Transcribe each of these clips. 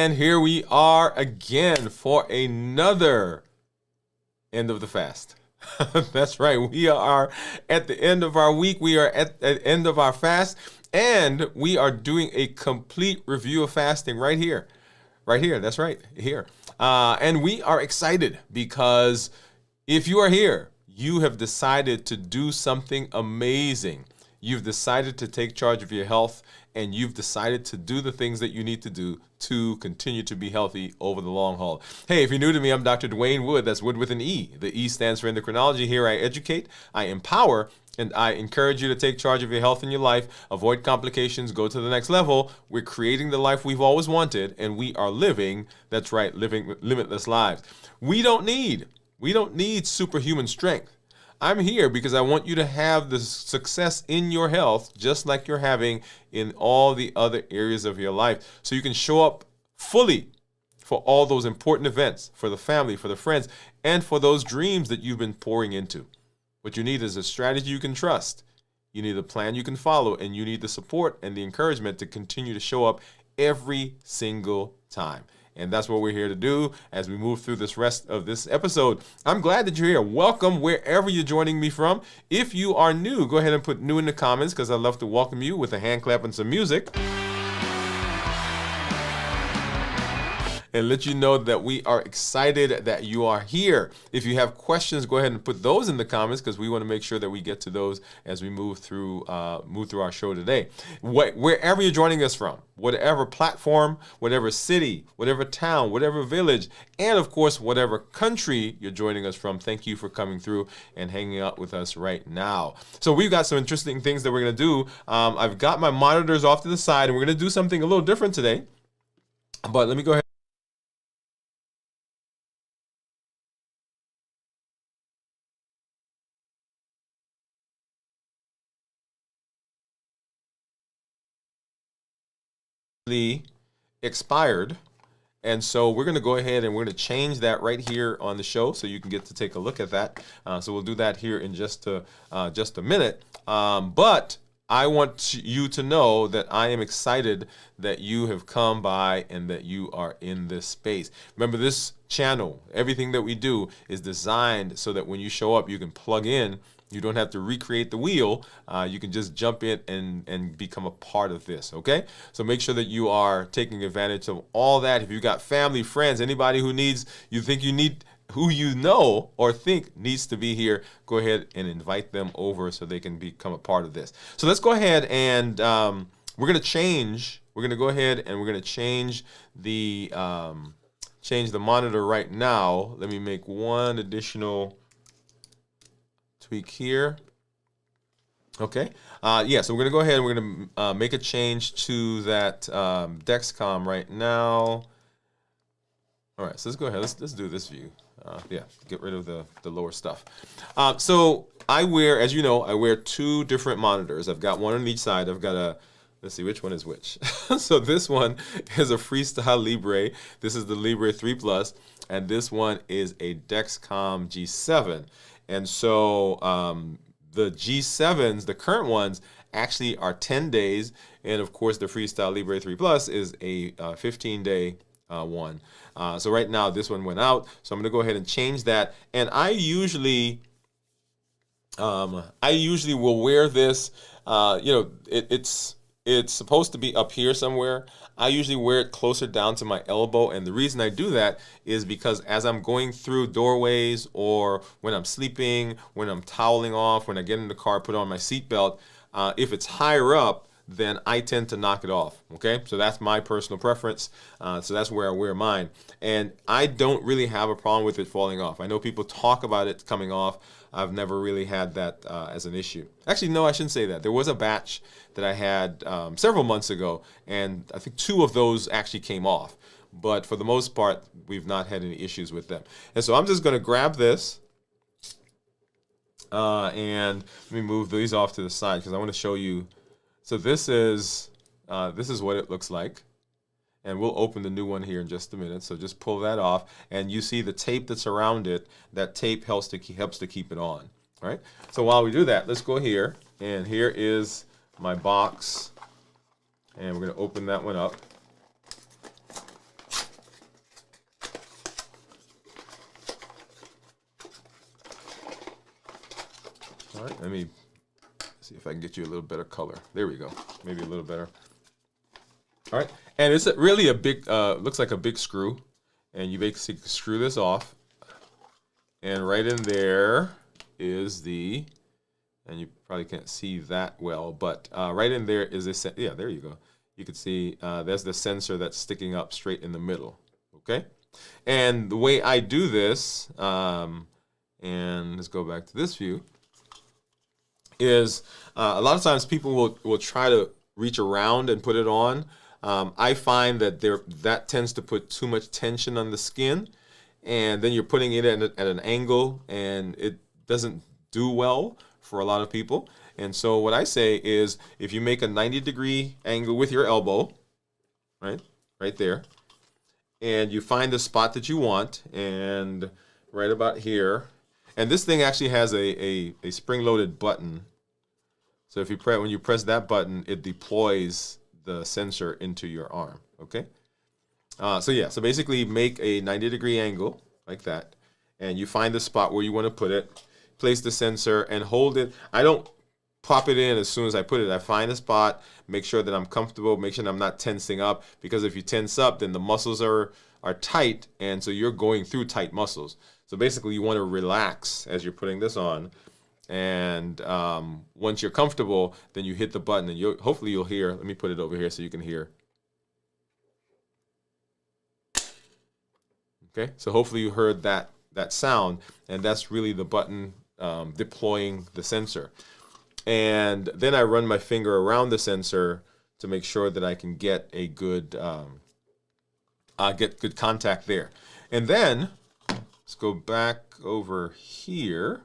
And here we are again for another end of the fast. That's right. We are at the end of our week. We are at the end of our fast, and we are doing a complete review of fasting right here. Right here. That's right. Here. And we are excited because if you are here, you have decided to do something amazing. You've decided to take charge of your health, and you've decided to do the things that you need to do to continue to be healthy over the long haul. Hey, if you're new to me, I'm Dr. Dwain Woode. That's Wood with an E. The E stands for endocrinology. Here I educate, I empower, and I encourage you to take charge of your health and your life, avoid complications, go to the next level. We're creating the life we've always wanted, and we are living, that's right, living limitless lives. We don't need superhuman strength. I'm here because I want you to have the success in your health just like you're having in all the other areas of your life, so you can show up fully for all those important events, for the family, for the friends, and for those dreams that you've been pouring into. What you need is a strategy you can trust. You need a plan you can follow, and you need the support and the encouragement to continue to show up every single time. And that's what we're here to do as we move through this rest of this episode. I'm glad that you're here. Welcome wherever you're joining me from. If you are new, go ahead and put new in the comments, because I'd love to welcome you with a hand clap and some music. And let you know that we are excited that you are here. If you have questions, go ahead and put those in the comments, because we want to make sure that we get to those as we move through our show today. Wherever you're joining us from, whatever platform, whatever city, whatever town, whatever village, and of course, whatever country you're joining us from, thank you for coming through and hanging out with us right now. So we've got some interesting things that we're going to do. I've got my monitors off to the side, and we're going to do something a little different today. But let me go ahead. Expired, and so we're going to go ahead and we're going to change that right here on the show, so you can get to take a look at that. So we'll do that here in just a minute. But I want you to know that I am excited that you have come by and that you are in this space. Remember, this channel, everything that we do is designed so that when you show up, you can plug in. You don't have to recreate the wheel. You can just jump in and become a part of this, okay? So make sure that you are taking advantage of all that. If you've got family, friends, anybody who who you know or think needs to be here, go ahead and invite them over so they can become a part of this. So let's go ahead and we're going to change. We're going to go ahead and we're going to change the monitor right now. Let me make one additional tweak here. Okay. So we're going to go ahead and we're going to make a change to that Dexcom right now. All right, so let's go ahead. Let's do this view. Get rid of the lower stuff. So I wear, as you know, I wear two different monitors. I've got one on each side. I've got let's see which one is which. So this one is a Freestyle Libre. This is the Libre 3 Plus, and this one is a Dexcom G7. And so the G7s, the current ones, actually are 10 days. And of course, the Freestyle Libre 3 Plus is a 15-day one. So right now, this one went out. So I'm going to go ahead and change that. And I usually will wear this. It's supposed to be up here somewhere. I usually wear it closer down to my elbow, and the reason I do that is because as I'm going through doorways, or when I'm sleeping, when I'm toweling off, when I get in the car, put on my seatbelt, if it's higher up, then I tend to knock it off, okay? So that's my personal preference. So that's where I wear mine. And I don't really have a problem with it falling off. I know people talk about it coming off. I've never really had that as an issue. Actually, no, I shouldn't say that. There was a batch that I had several months ago, and I think 2 of those actually came off. But for the most part, we've not had any issues with them. And so I'm just going to grab this, and let me move these off to the side because I want to show you. So this is what it looks like. And we'll open the new one here in just a minute. So just pull that off, and you see the tape that's around it. That tape helps to keep it on. All right. So while we do that, let's go here, and here is my box, and we're going to open that one up. All right, let me see if I can get you a little better color. There we go. Maybe a little better. All right, and it's really a big, looks like a big screw, and you basically screw this off, and right in there is the, and you probably can't see that well, but right in there is this, yeah, there you go. You can see there's the sensor that's sticking up straight in the middle, okay? And the way I do this, and let's go back to this view, is a lot of times people will try to reach around and put it on. I find that that tends to put too much tension on the skin, and then you're putting it at an angle, and it doesn't do well for a lot of people. And so what I say is, if you make a 90-degree angle with your elbow, right there, and you find the spot that you want, and right about here, and this thing actually has a spring-loaded button. So if you when you press that button, it deploys the sensor into your arm. Okay. So basically make a 90-degree angle like that, and you find the spot where you want to put it. Place the sensor and hold it. I don't pop it in as soon as I put it. I find a spot, make sure that I'm comfortable, make sure that I'm not tensing up, because if you tense up, then the muscles are tight, and so you're going through tight muscles. So basically, you want to relax as you're putting this on, and once you're comfortable, then you hit the button, and hopefully you'll hear. Let me put it over here so you can hear. Okay, so hopefully you heard that sound, and that's really the button deploying the sensor. And then I run my finger around the sensor to make sure that I can get a good good contact there. And then let's go back over here.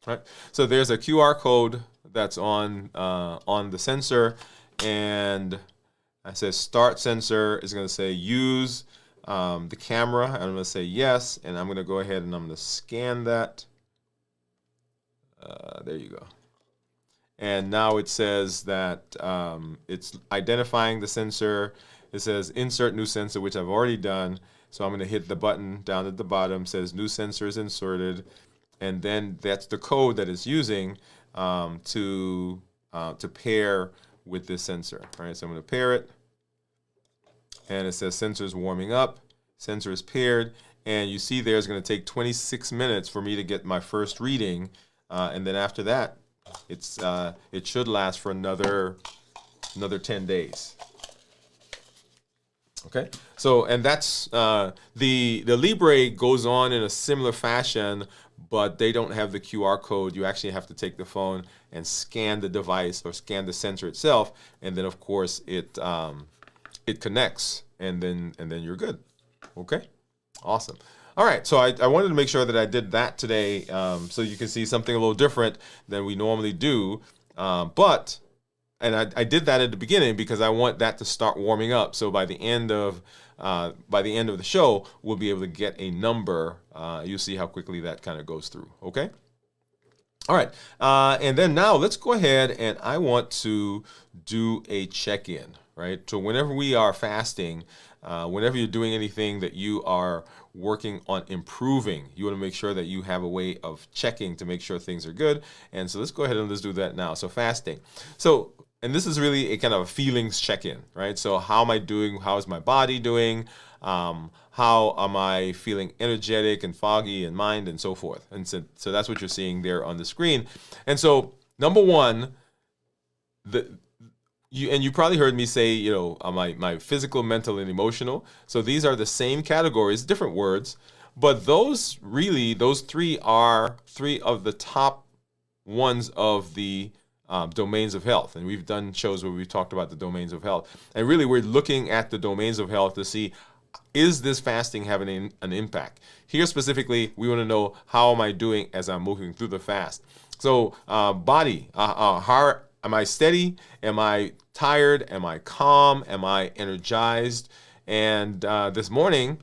All right. So there's a QR code that's on the sensor, and it says start sensor. It's going to say use the camera. I'm going to say yes, and I'm going to go ahead and I'm going to scan that. There you go. And now it says that it's identifying the sensor. It says insert new sensor, which I've already done. So I'm going to hit the button down at the bottom. It says new sensor is inserted. And then that's the code that it's using to pair with this sensor. All right, so I'm going to pair it. And it says sensor is warming up. Sensor is paired. And you see there it's going to take 26 minutes for me to get my first reading. And then after that, it should last for another 10 days. Okay, so and that's the Libre goes on in a similar fashion, but they don't have the QR code. You actually have to take the phone and scan the device or scan the sensor itself, and then of course it connects, and then you're good. Okay, awesome. All right, so I wanted to make sure that I did that today, so you can see something a little different than we normally do. And I did that at the beginning because I want that to start warming up. So by the end of the show, we'll be able to get a number. You'll see how quickly that kind of goes through. Okay. All right, and then now let's go ahead, and I want to do a check-in. Right. So whenever we are fasting, whenever you're doing anything that you are working on improving, you want to make sure that you have a way of checking to make sure things are good. And so let's go ahead and let's do that now. So fasting. So, and this is really a kind of a feelings check-in, right? So how am I doing? How is my body doing? How am I feeling energetic and foggy in mind and so forth? And so that's what you're seeing there on the screen. And so number one, you probably heard me say, my physical, mental, and emotional. So these are the same categories, different words, but those three are three of the top ones of the domains of health. And we've done shows where we've talked about the domains of health. And really, we're looking at the domains of health to see, is this fasting having an impact? Here specifically, we want to know, how am I doing as I'm moving through the fast? So body, heart. Am I steady? Am I tired? Am I calm? Am I energized? And this morning,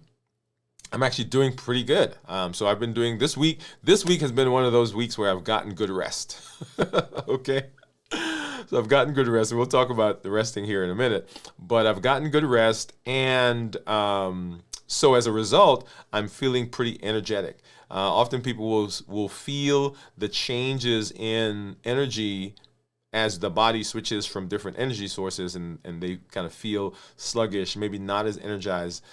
I'm actually doing pretty good. So I've been doing this week. This week has been one of those weeks where I've gotten good rest. Okay. So I've gotten good rest, and we'll talk about the resting here in a minute. But I've gotten good rest, and So as a result, I'm feeling pretty energetic. Often people will feel the changes in energy as the body switches from different energy sources, and they kind of feel sluggish, maybe not as energized.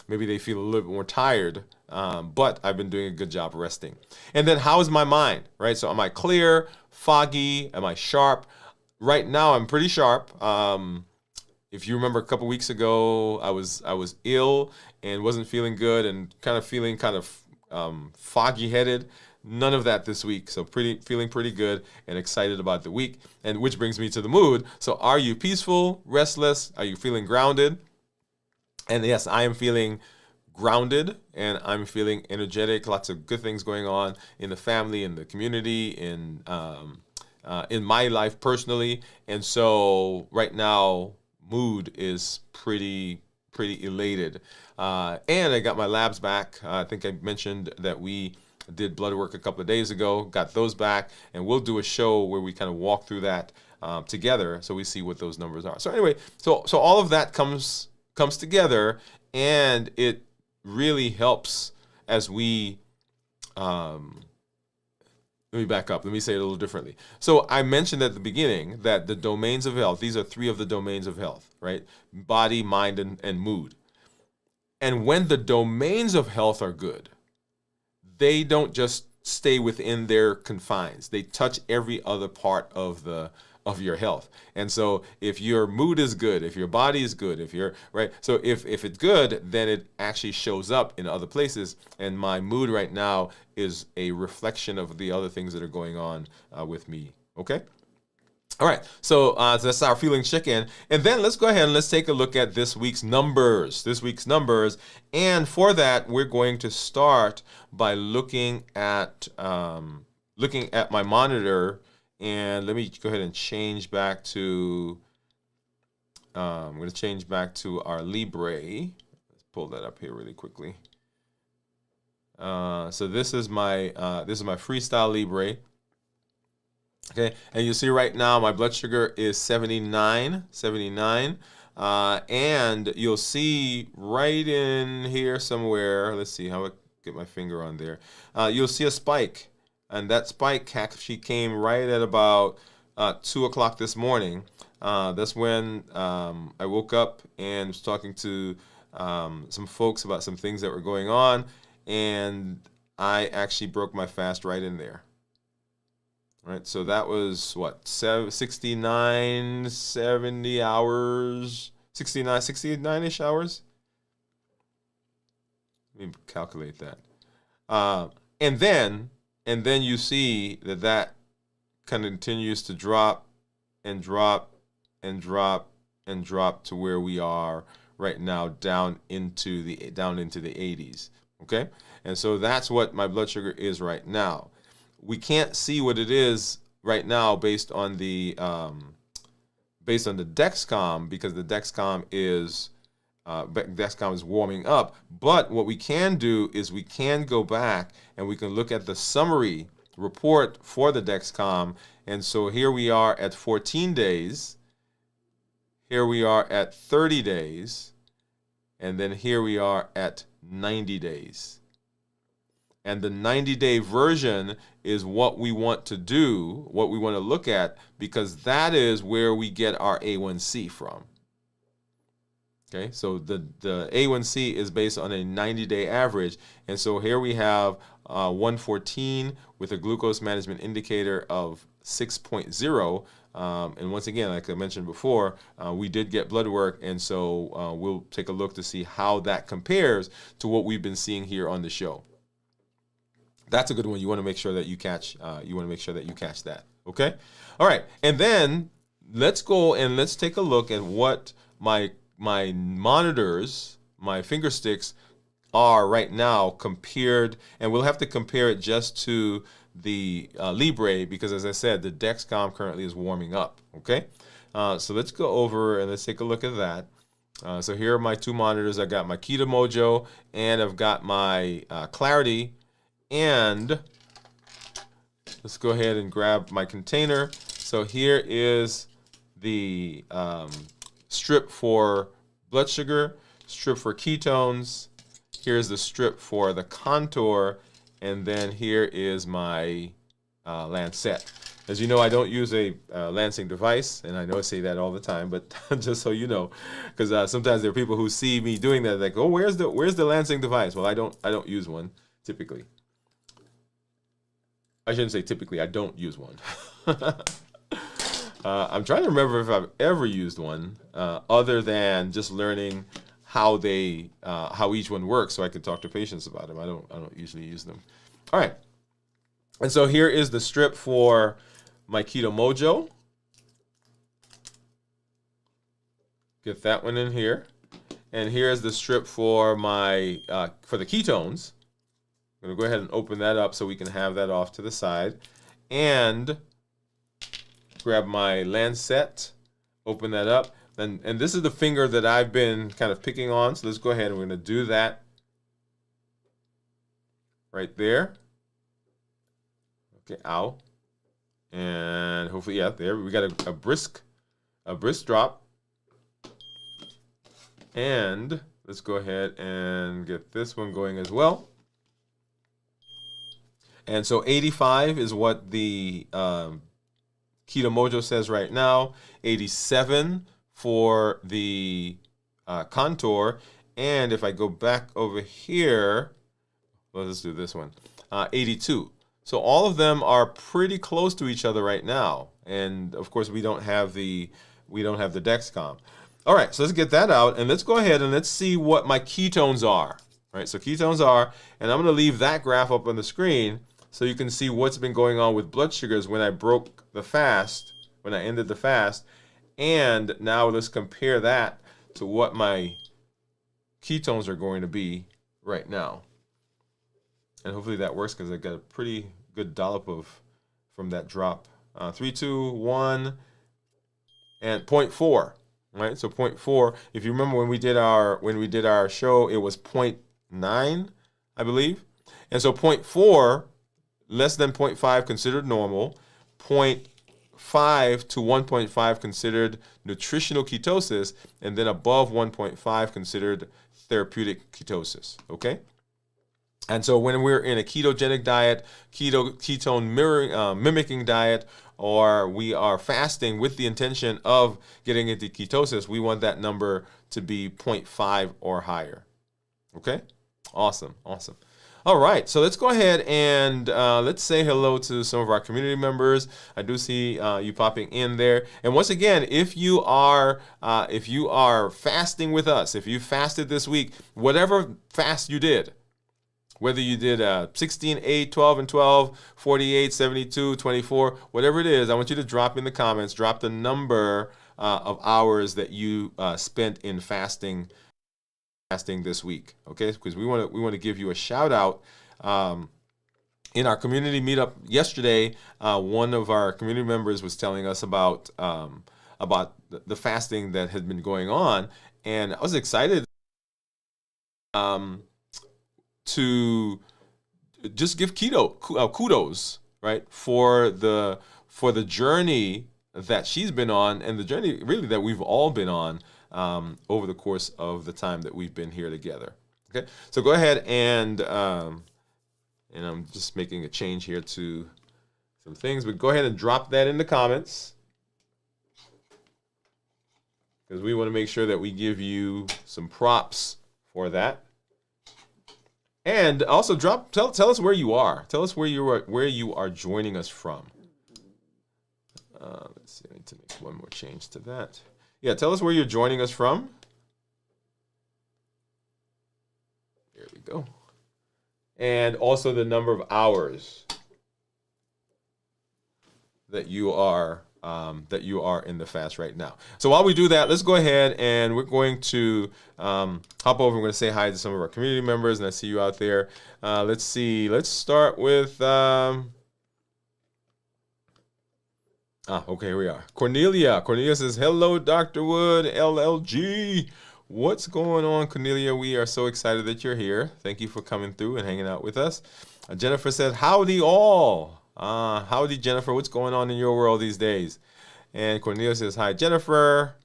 Maybe they feel a little bit more tired, but I've been doing a good job resting. And then how is my mind, right? So am I clear, foggy? Am I sharp? Right now, I'm pretty sharp. If you remember a couple weeks ago, I was ill and wasn't feeling good and kind of feeling foggy headed. None of that this week. So feeling pretty good and excited about the week. And which brings me to the mood. So are you peaceful, restless? Are you feeling grounded? And yes, I am feeling grounded and I'm feeling energetic. Lots of good things going on in the family, in the community, in my life personally. And so right now, mood is pretty elated. And I got my labs back. I think I mentioned that we did blood work a couple of days ago, got those back, and we'll do a show where we kind of walk through that together so we see what those numbers are. So anyway, so all of that comes together, and it really helps as we let me back up. Let me say it a little differently. So I mentioned at the beginning that the domains of health, these are 3 of the domains of health, right? Body, mind, and mood. And when the domains of health are good, they don't just stay within their confines. They touch every other part of your health. And so if your mood is good, if your body is good, if you're right, so if it's good, then it actually shows up in other places. And my mood right now is a reflection of the other things that are going on with me. Okay. All right, so that's our feeling check-in. And then let's go ahead and let's take a look at this week's numbers. And for that, we're going to start by looking at my monitor. And let me go ahead and change back to, I'm going to change back to our Libre. Let's pull that up here really quickly. So this is my Freestyle Libre. Okay, and you see right now my blood sugar is 79, and you'll see right in here somewhere, let's see how I get my finger on there, you'll see a spike, and that spike actually came right at about 2 o'clock this morning. That's when I woke up and was talking to some folks about some things that were going on, and I actually broke my fast right in there. Right, so that was what, 69, 70 hours, 69-ish hours. Let me calculate that. And then you see that continues to drop and drop and drop and drop to where we are right now, down into the 80s. Okay, and so that's what my blood sugar is right now. We can't see what it is right now based on the Dexcom, because the Dexcom is warming up. But what we can do is we can go back and we can look at the summary report for the Dexcom. And so here we are at 14 days. Here we are at 30 days. And then here we are at 90 days. And the 90-day version is what we want to do, what we want to look at, because that is where we get our A1C from. Okay, so the A1C is based on a 90-day average. And so here we have 114 with a glucose management indicator of 6.0. And once again, like I mentioned before, we did get blood work, and so we'll take a look to see how that compares to what we've been seeing here on the show. That's a good one. You want to make sure that you catch. That. Okay. All right. And then let's go and let's take a look at what my monitors, my finger sticks, are right now compared, and we'll have to compare it just to the Libre, because as I said, the Dexcom currently is warming up. Okay. So let's go over and let's take a look at that. So here are my 2 monitors. I got my Keto Mojo and I've got my Clarity. And let's go ahead and grab my container. So here is the strip for blood sugar, strip for ketones, here's the strip for the contour, and then here is my lancet. As you know, I don't use a lancing device, and I know I say that all the time, but just so you know, because sometimes there are people who see me doing that, like, oh, where's the lancing device? Well, I don't use one typically. I shouldn't say typically. I don't use one. I'm trying to remember if I've ever used one, other than just learning how each one works, so I can talk to patients about them. I don't usually use them. All right, and so here is the strip for my Keto Mojo. Get that one in here, and here's the strip for my for the ketones. I'm gonna go ahead and open that up so we can have that off to the side, and grab my lancet, open that up, and this is the finger that I've been kind of picking on. So let's go ahead and we're gonna do that right there. Okay, ow. And hopefully, yeah, there we got a brisk drop. And let's go ahead and get this one going as well. And so 85 is what the Keto Mojo says right now. 87 for the contour. And if I go back over here, well, let's do this one. 82. So all of them are pretty close to each other right now. And of course, we don't have the Dexcom. All right, so let's get that out, and let's go ahead and let's see what my ketones are. All right, so ketones are, and I'm going to leave that graph up on the screen so you can see what's been going on with blood sugars when I broke the fast, when I ended the fast. And now let's compare that to what my ketones are going to be right now. And hopefully that works, because I got a pretty good dollop from that drop. 3, 2, 1, and 0.4. Right, so 0.4. If you remember when we did our show, it was 0.9, I believe. And so 0.4, less than 0.5 considered normal, 0.5 to 1.5 considered nutritional ketosis, and then above 1.5 considered therapeutic ketosis. Okay? And so when we're in a ketogenic diet, ketone mimicking diet, or we are fasting with the intention of getting into ketosis, we want that number to be 0.5 or higher. Okay? Awesome. All right, so let's go ahead and let's say hello to some of our community members. I do see you popping in there. And once again, if you are fasting with us, if you fasted this week, whatever fast you did, whether you did 16, 8, 12, and 12, 48, 72, 24, whatever it is, I want you to drop in the comments, drop the number of hours that you spent in fasting this week, okay? Because we want to give you a shout out. In our community meetup yesterday, one of our community members was telling us about the fasting that had been going on, and I was excited to just give kudos, right, for the journey that she's been on, and the journey really that we've all been on over the course of the time that we've been here together. Okay, so go ahead and I'm just making a change here to some things, but go ahead and drop that in the comments, because we want to make sure that we give you some props for that. And also tell us where you are. Tell us where you are joining us from. Let's see, I need to make one more change to that. Yeah, tell us where you're joining us from. There we go. And also the number of hours that you are in the fast right now. So while we do that, let's go ahead and we're going to hop over. We're going to say hi to some of our community members, and I see you out there. Let's see. Let's start with okay, here we are. Cornelia says, hello, Dr. Woode, LLG. What's going on, Cornelia? We are so excited that you're here. Thank you for coming through and hanging out with us. Jennifer says, howdy all. Howdy, Jennifer. What's going on in your world these days? And Cornelia says, hi, Jennifer.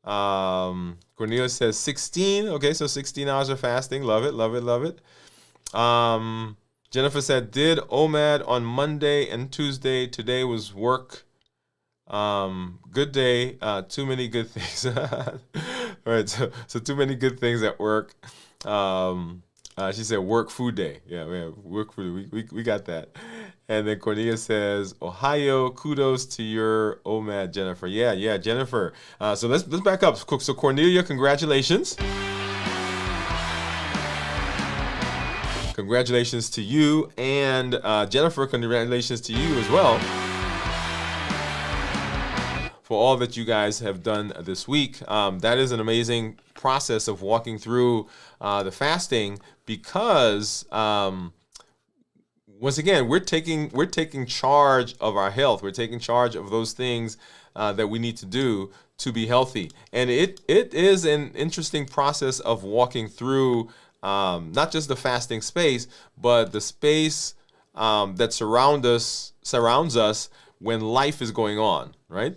Cornelia says 16. Okay, so 16 hours of fasting. Love it, love it, love it. Jennifer said, did OMAD on Monday and Tuesday. Today was work. Good day. Too many good things. All right, so too many good things at work. She said work food day. Yeah, we have work food. We got that. And then Cornelia says, Ohio, kudos to your OMAD, Jennifer. Yeah, Jennifer. So let's back up. So Cornelia, congratulations. Congratulations to you. And Jennifer, congratulations to you as well for all that you guys have done this week. That is an amazing process of walking through the fasting because once again, we're taking charge of our health. We're taking charge of those things that we need to do to be healthy. And it is an interesting process of walking through not just the fasting space, but the space that surrounds us when life is going on, right?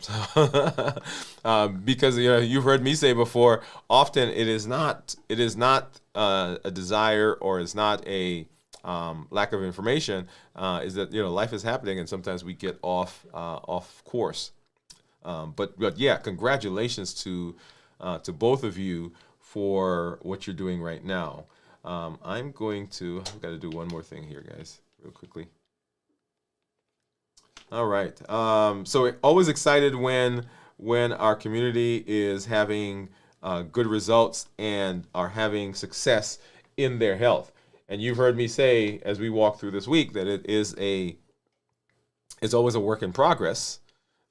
Because you've heard me say before, often it is not a desire or it's not a lack of information, is that life is happening and sometimes we get off course. But yeah, congratulations to both of you for what you're doing right now. I've got to do one more thing here, guys, real quickly. All right. So always excited when our community is having good results and are having success in their health. And you've heard me say as we walk through this week that it's always a work in progress.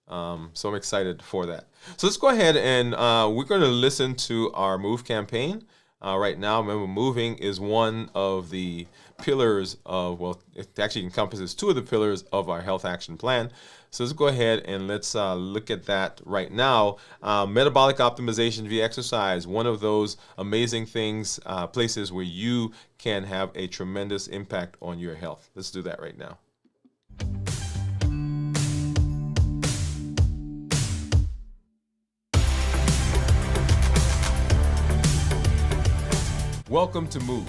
So I'm excited for that. So let's go ahead and we're going to listen to our MOVE campaign. Right now, remember, moving is one of the pillars of, well, it actually encompasses two of the pillars of our health action plan. So let's go ahead and let's look at that right now. Metabolic optimization via exercise, one of those amazing things, places where you can have a tremendous impact on your health. Let's do that right now. Welcome to MOVE,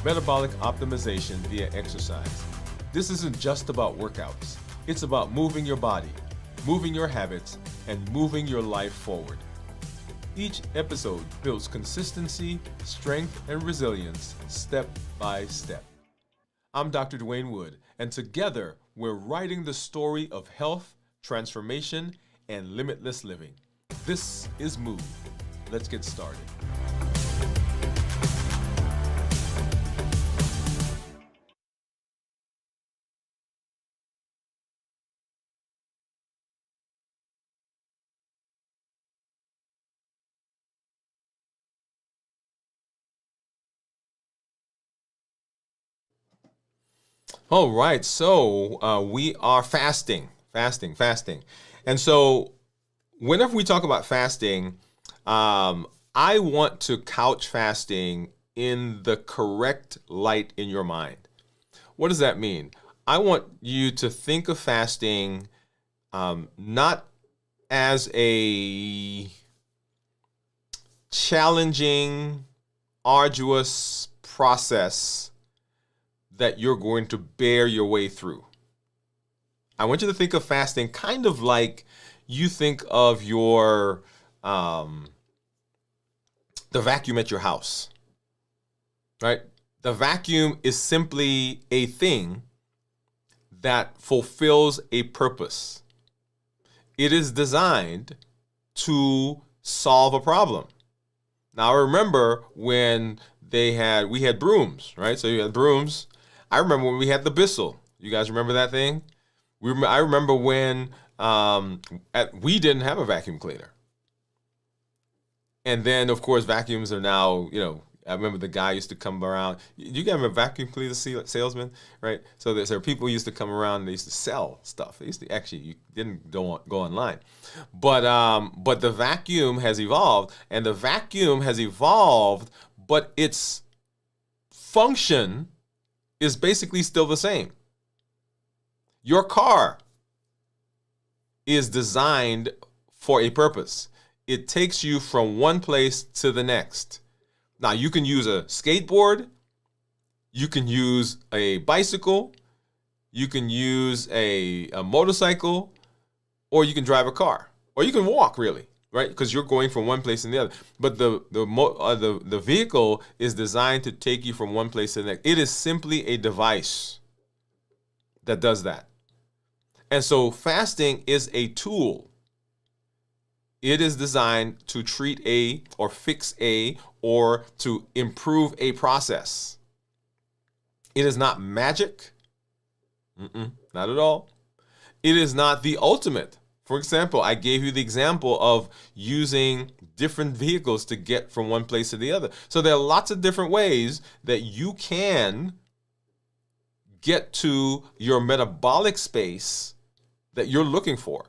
Metabolic Optimization via Exercise. This isn't just about workouts. It's about moving your body, moving your habits, and moving your life forward. Each episode builds consistency, strength, and resilience step by step. I'm Dr. Dwain Woode, and together we're writing the story of health, transformation, and limitless living. This is MOVE. Let's get started. All right, so we are fasting. And so whenever we talk about fasting, I want to couch fasting in the correct light in your mind. What does that mean? I want you to think of fasting not as a challenging, arduous process that you're going to bear your way through. I want you to think of fasting kind of like you think of your the vacuum at your house, right? The vacuum is simply a thing that fulfills a purpose. It is designed to solve a problem. Now, I remember when we had brooms, right? So you had brooms. I remember when we had the Bissell. You guys remember that thing? I remember when we didn't have a vacuum cleaner. And then, of course, vacuums are now, I remember the guy used to come around. You guys remember vacuum cleaner salesman, right? So there are people who used to come around and they used to sell stuff. They used to you didn't go online. But the vacuum has evolved, and the vacuum has evolved, but its function is basically still the same. Your car is designed for a purpose. it takes you from one place to the next. Now, you can use a skateboard, you can use a bicycle, you can use a motorcycle, or you can drive a car, or you can walk, really, right? Because you're going from one place to the other. But the vehicle is designed to take you from one place to the next. It is simply a device that does that. And so fasting is a tool. It is designed to treat or fix or to improve a process. It is not magic. Not at all. It is not the ultimate. For example, I gave you the example of using different vehicles to get from one place to the other. So there are lots of different ways that you can get to your metabolic space that you're looking for.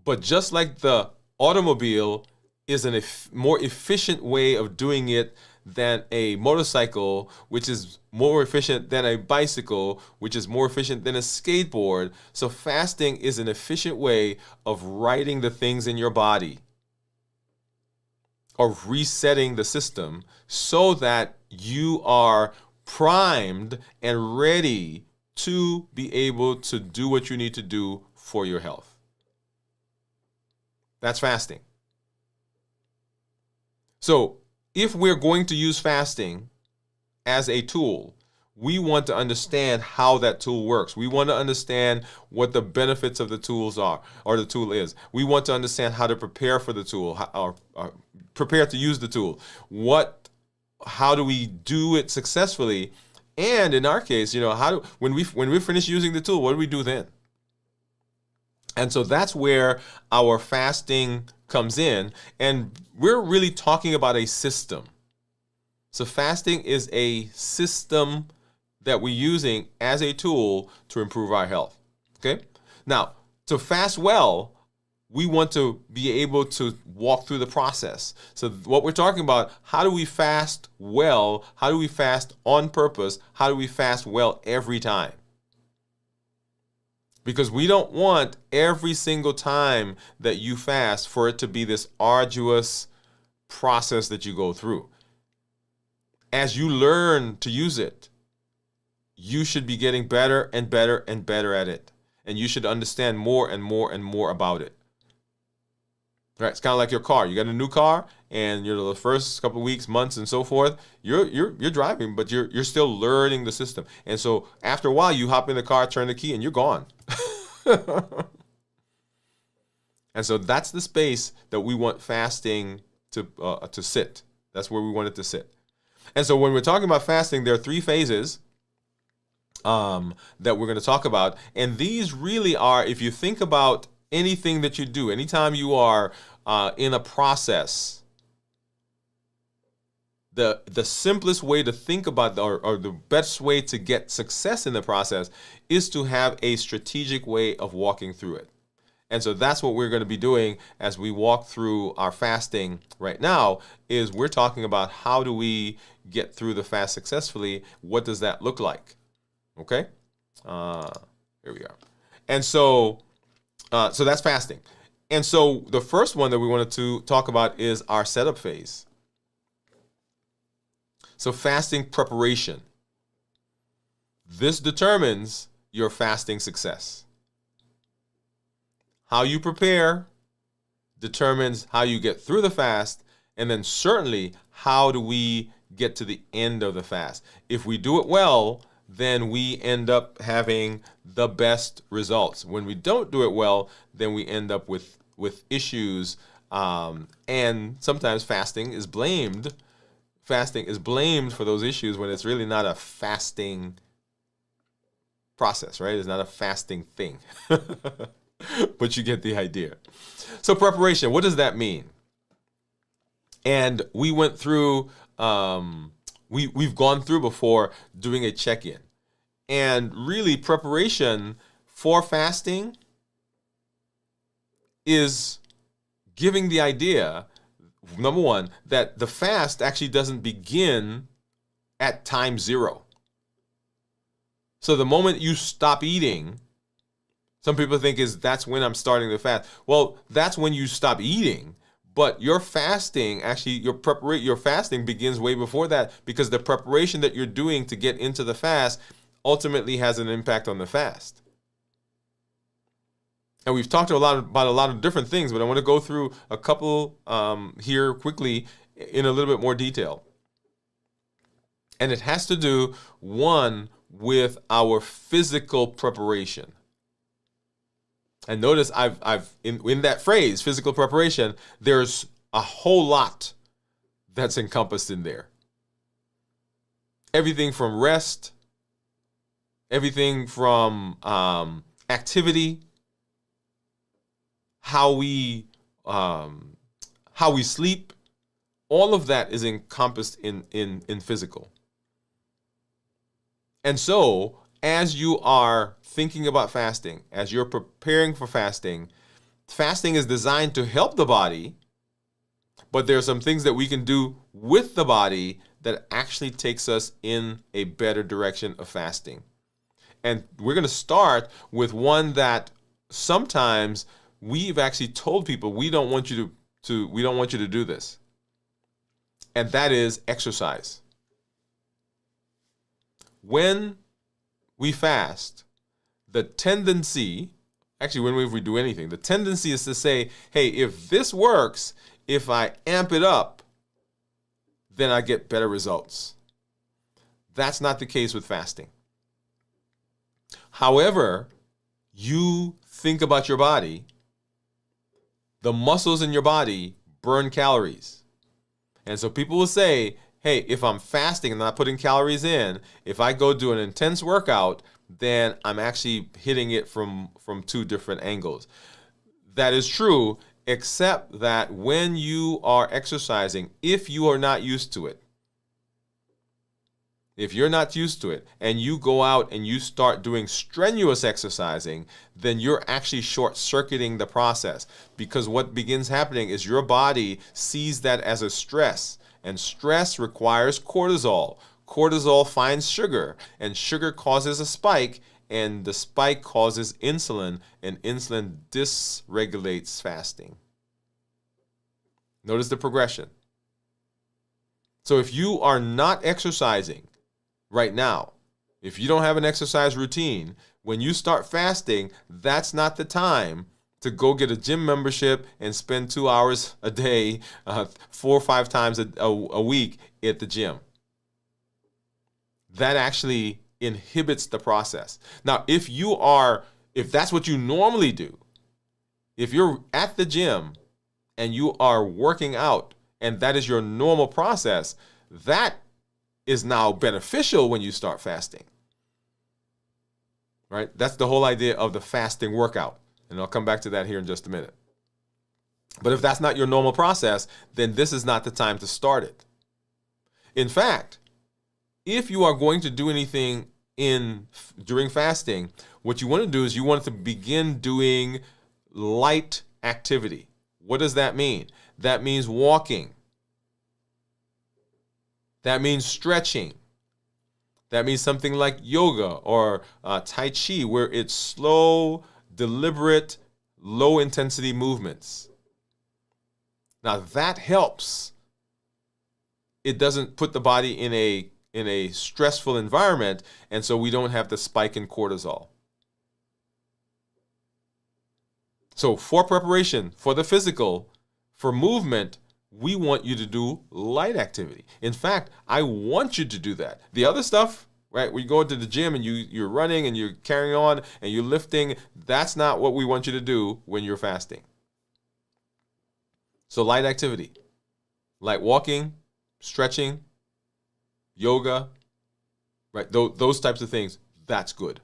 But just like the automobile is a more efficient way of doing it than a motorcycle, which is more efficient than a bicycle, which is more efficient than a skateboard. So fasting is an efficient way of righting the things in your body, of resetting the system so that you are primed and ready to be able to do what you need to do for your health. That's fasting. So if we're going to use fasting as a tool, we want to understand how that tool works. We want to understand what the benefits of the tools are, or the tool is. We want to understand how to prepare for the tool, or prepare to use the tool. How do we do it successfully? And in our case, when we finish using the tool, what do we do then? And so that's where our fasting comes in. And we're really talking about a system. So fasting is a system that we're using as a tool to improve our health. Okay? Now, to fast well, we want to be able to walk through the process. So what we're talking about, how do we fast well? How do we fast on purpose? How do we fast well every time? Because we don't want every single time that you fast for it to be this arduous process that you go through. As you learn to use it, you should be getting better and better and better at it. And you should understand more and more and more about it. Right? It's kind of like your car. You got a new car, and the first couple of weeks, months, and so forth, you're driving, but you're still learning the system. And so after a while, you hop in the car, turn the key, and you're gone. And so that's the space that we want fasting to sit. That's where we want it to sit. And so when we're talking about fasting, there are 3 phases that we're going to talk about. And these really are, if you think about anything that you do, anytime you are in a process, the simplest way to think about or the best way to get success in the process is to have a strategic way of walking through it. And so that's what we're going to be doing as we walk through our fasting right now, is we're talking about how do we get through the fast successfully? What does that look like? Okay? Here we are. And so that's fasting. And so the first one that we wanted to talk about is our setup phase. So fasting preparation. This determines your fasting success. How you prepare determines how you get through the fast, and then certainly how do we get to the end of the fast. If we do it well, then we end up having the best results. When we don't do it well, then we end up with issues, and sometimes fasting is blamed. Fasting is blamed for those issues when it's really not a fasting process, right? It's not a fasting thing. But you get the idea. So preparation, what does that mean? And we went through, we've gone through before doing a check-in. And really preparation for fasting is giving the idea, number one, that the fast actually doesn't begin at time 0. So the moment you stop eating, Some people think that's when I'm starting to fast. Well, that's when you stop eating. But your fasting, actually, your fasting begins way before that, because the preparation that you're doing to get into the fast ultimately has an impact on the fast. And we've talked about a lot of different things, but I want to go through a couple here quickly in a little bit more detail. And it has to do, one, with our physical preparation. And notice I've in that phrase, physical preparation, there's a whole lot that's encompassed in there. Everything from rest, everything from activity, how we sleep, all of that is encompassed in physical. And so, as you are thinking about fasting, as you're preparing for fasting, fasting is designed to help the body, but there are some things that we can do with the body that actually takes us in a better direction of fasting. And we're going to start with one that sometimes we've actually told people we don't want you to do this. And that is exercise. When we fast, the tendency, actually when we do anything, the tendency is to say, hey, if this works, if I amp it up, then I get better results. That's not the case with fasting. However, you think about your body, the muscles in your body burn calories. And so people will say, hey, if I'm fasting and not putting calories in, if I go do an intense workout, then I'm actually hitting it from two different angles. That is true, except that when you are exercising, if you are not used to it, and you go out and you start doing strenuous exercising, then you're actually short-circuiting the process, because what begins happening is your body sees that as a stress, and stress requires cortisol. Cortisol finds sugar, and sugar causes a spike, and the spike causes insulin, and insulin dysregulates fasting. Notice the progression. So if you are not exercising right now, if you don't have an exercise routine, when you start fasting, that's not the time to go get a gym membership and spend 2 hours a day, 4 or 5 times a week at the gym. That actually inhibits the process. Now, if that's what you normally do, if you're at the gym and you are working out and that is your normal process, that is now beneficial when you start fasting. Right? That's the whole idea of the fasting workout. And I'll come back to that here in just a minute. But if that's not your normal process, then this is not the time to start it. In fact, if you are going to do anything during fasting, what you want to do is you want to begin doing light activity. What does that mean? That means walking. That means stretching. That means something like yoga or Tai Chi, where it's slow, deliberate, low-intensity movements. Now that helps. It doesn't put the body in a stressful environment, and so we don't have the spike in cortisol. So for preparation, for the physical, for movement, we want you to do light activity. In fact, I want you to do that. The other stuff, right, when you go to the gym and you're running and you're carrying on and you're lifting, that's not what we want you to do when you're fasting. So light activity, like walking, stretching, yoga, right, those types of things, that's good.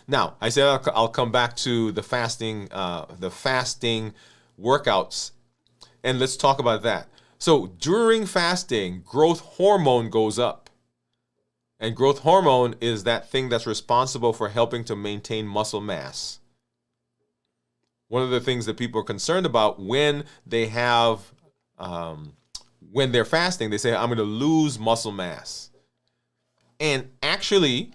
Now, I said I'll come back to the fasting workouts, and let's talk about that. So during fasting, growth hormone goes up. And growth hormone is that thing that's responsible for helping to maintain muscle mass. One of the things that people are concerned about when they have, when they're fasting, they say, I'm going to lose muscle mass. And actually,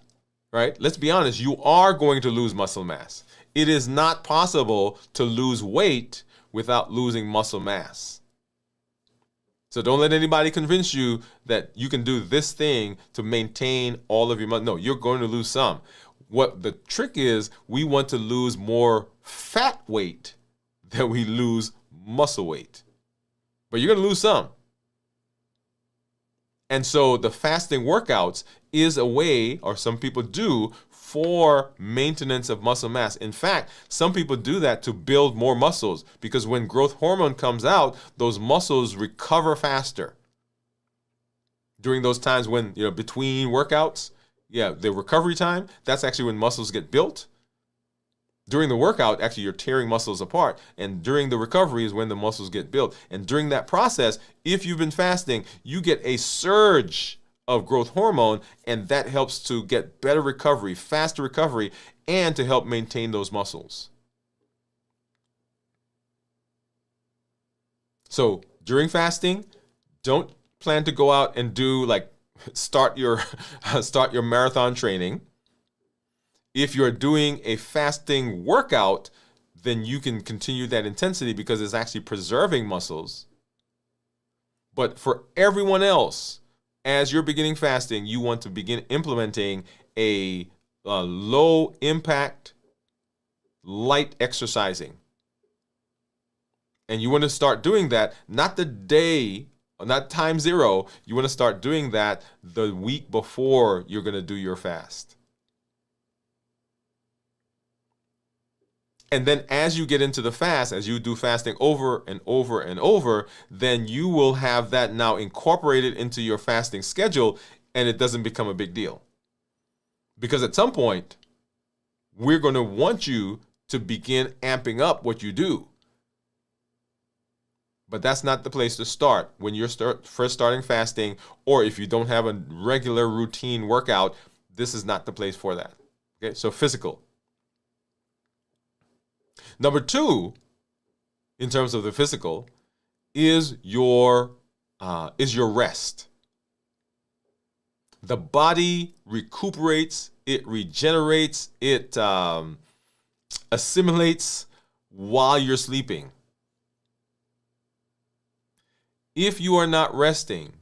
right? Let's be honest, you are going to lose muscle mass. It is not possible to lose weight without losing muscle mass. So don't let anybody convince you that you can do this thing to maintain all of your muscle. No, you're going to lose some. What the trick is, we want to lose more fat weight than we lose muscle weight. But you're going to lose some. And so the fasting workouts is a way, or some people do, for maintenance of muscle mass. In fact, some people do that to build more muscles, because when growth hormone comes out, those muscles recover faster. During those times when, between workouts, the recovery time, that's actually when muscles get built. During the workout, actually, you're tearing muscles apart. And during the recovery is when the muscles get built. And during that process, if you've been fasting, you get a surge of growth hormone, and that helps to get better recovery, faster recovery, and to help maintain those muscles. So during fasting, don't plan to go out and do start your marathon training. If you're doing a fasting workout, then you can continue that intensity because it's actually preserving muscles. But for everyone else, as you're beginning fasting, you want to begin implementing a low impact, light exercising. And you want to start doing that, not time zero. You want to start doing that the week before you're going to do your fast. And then as you get into the fast, as you do fasting over and over and over, then you will have that now incorporated into your fasting schedule, and it doesn't become a big deal. Because at some point, we're going to want you to begin amping up what you do. But that's not the place to start when you're first starting fasting, or if you don't have a regular routine workout, this is not the place for that. Okay, so physical. Number 2, in terms of the physical, is your rest. The body recuperates, it regenerates, it assimilates while you're sleeping. If you are not resting,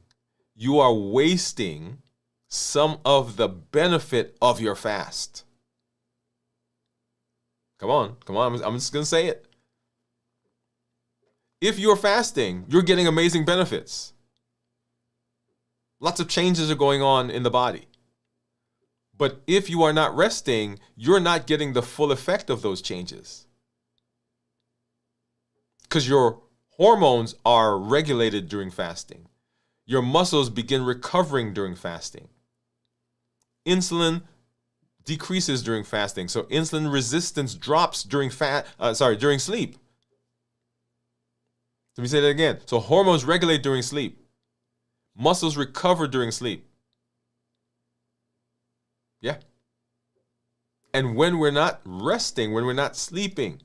you are wasting some of the benefit of your fast. Come on. I'm just going to say it. If you're fasting, you're getting amazing benefits. Lots of changes are going on in the body. But if you are not resting, you're not getting the full effect of those changes. Because your hormones are regulated during fasting. Your muscles begin recovering during fasting. Insulin decreases during fasting. So insulin resistance drops during sleep. Let me say that again. So hormones regulate during sleep. Muscles recover during sleep. Yeah. And when we're not resting, when we're not sleeping,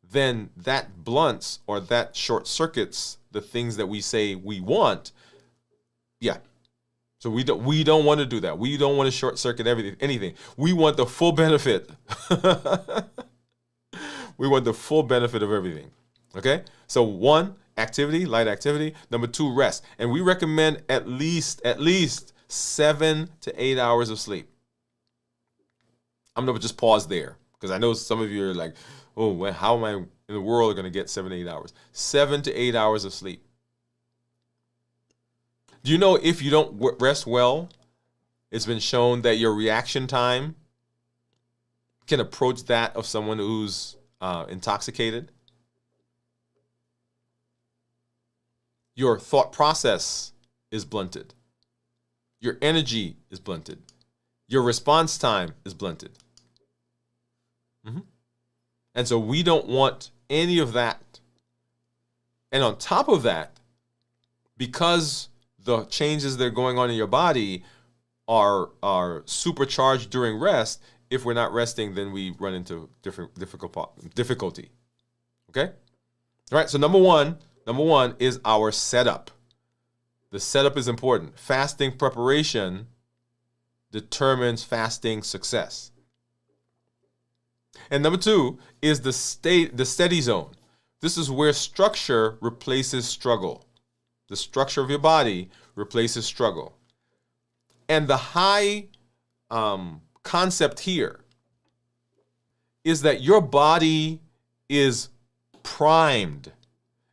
then that blunts or that short circuits the things that we say we want. Yeah. So we don't want to do that. We don't want to short circuit anything. We want the full benefit. We want the full benefit of everything. Okay? So 1, activity, light activity. Number 2, rest. And we recommend at least 7 to 8 hours of sleep. I'm going to just pause there because I know some of you are like, oh, well, how am I in the world going to get 7 to 8 hours? 7 to 8 hours of sleep. Do you know if you don't rest well, it's been shown that your reaction time can approach that of someone who's intoxicated? Your thought process is blunted. Your energy is blunted. Your response time is blunted. And so we don't want any of that. And on top of that, because the changes that are going on in your body are supercharged during rest, if we're not resting, then we run into difficulty. Okay? All right, so number one is our setup. The setup is important. Fasting preparation determines fasting success. And number 2 is the steady zone. This is where structure replaces struggle. The structure of your body replaces struggle. And the high concept here is that your body is primed.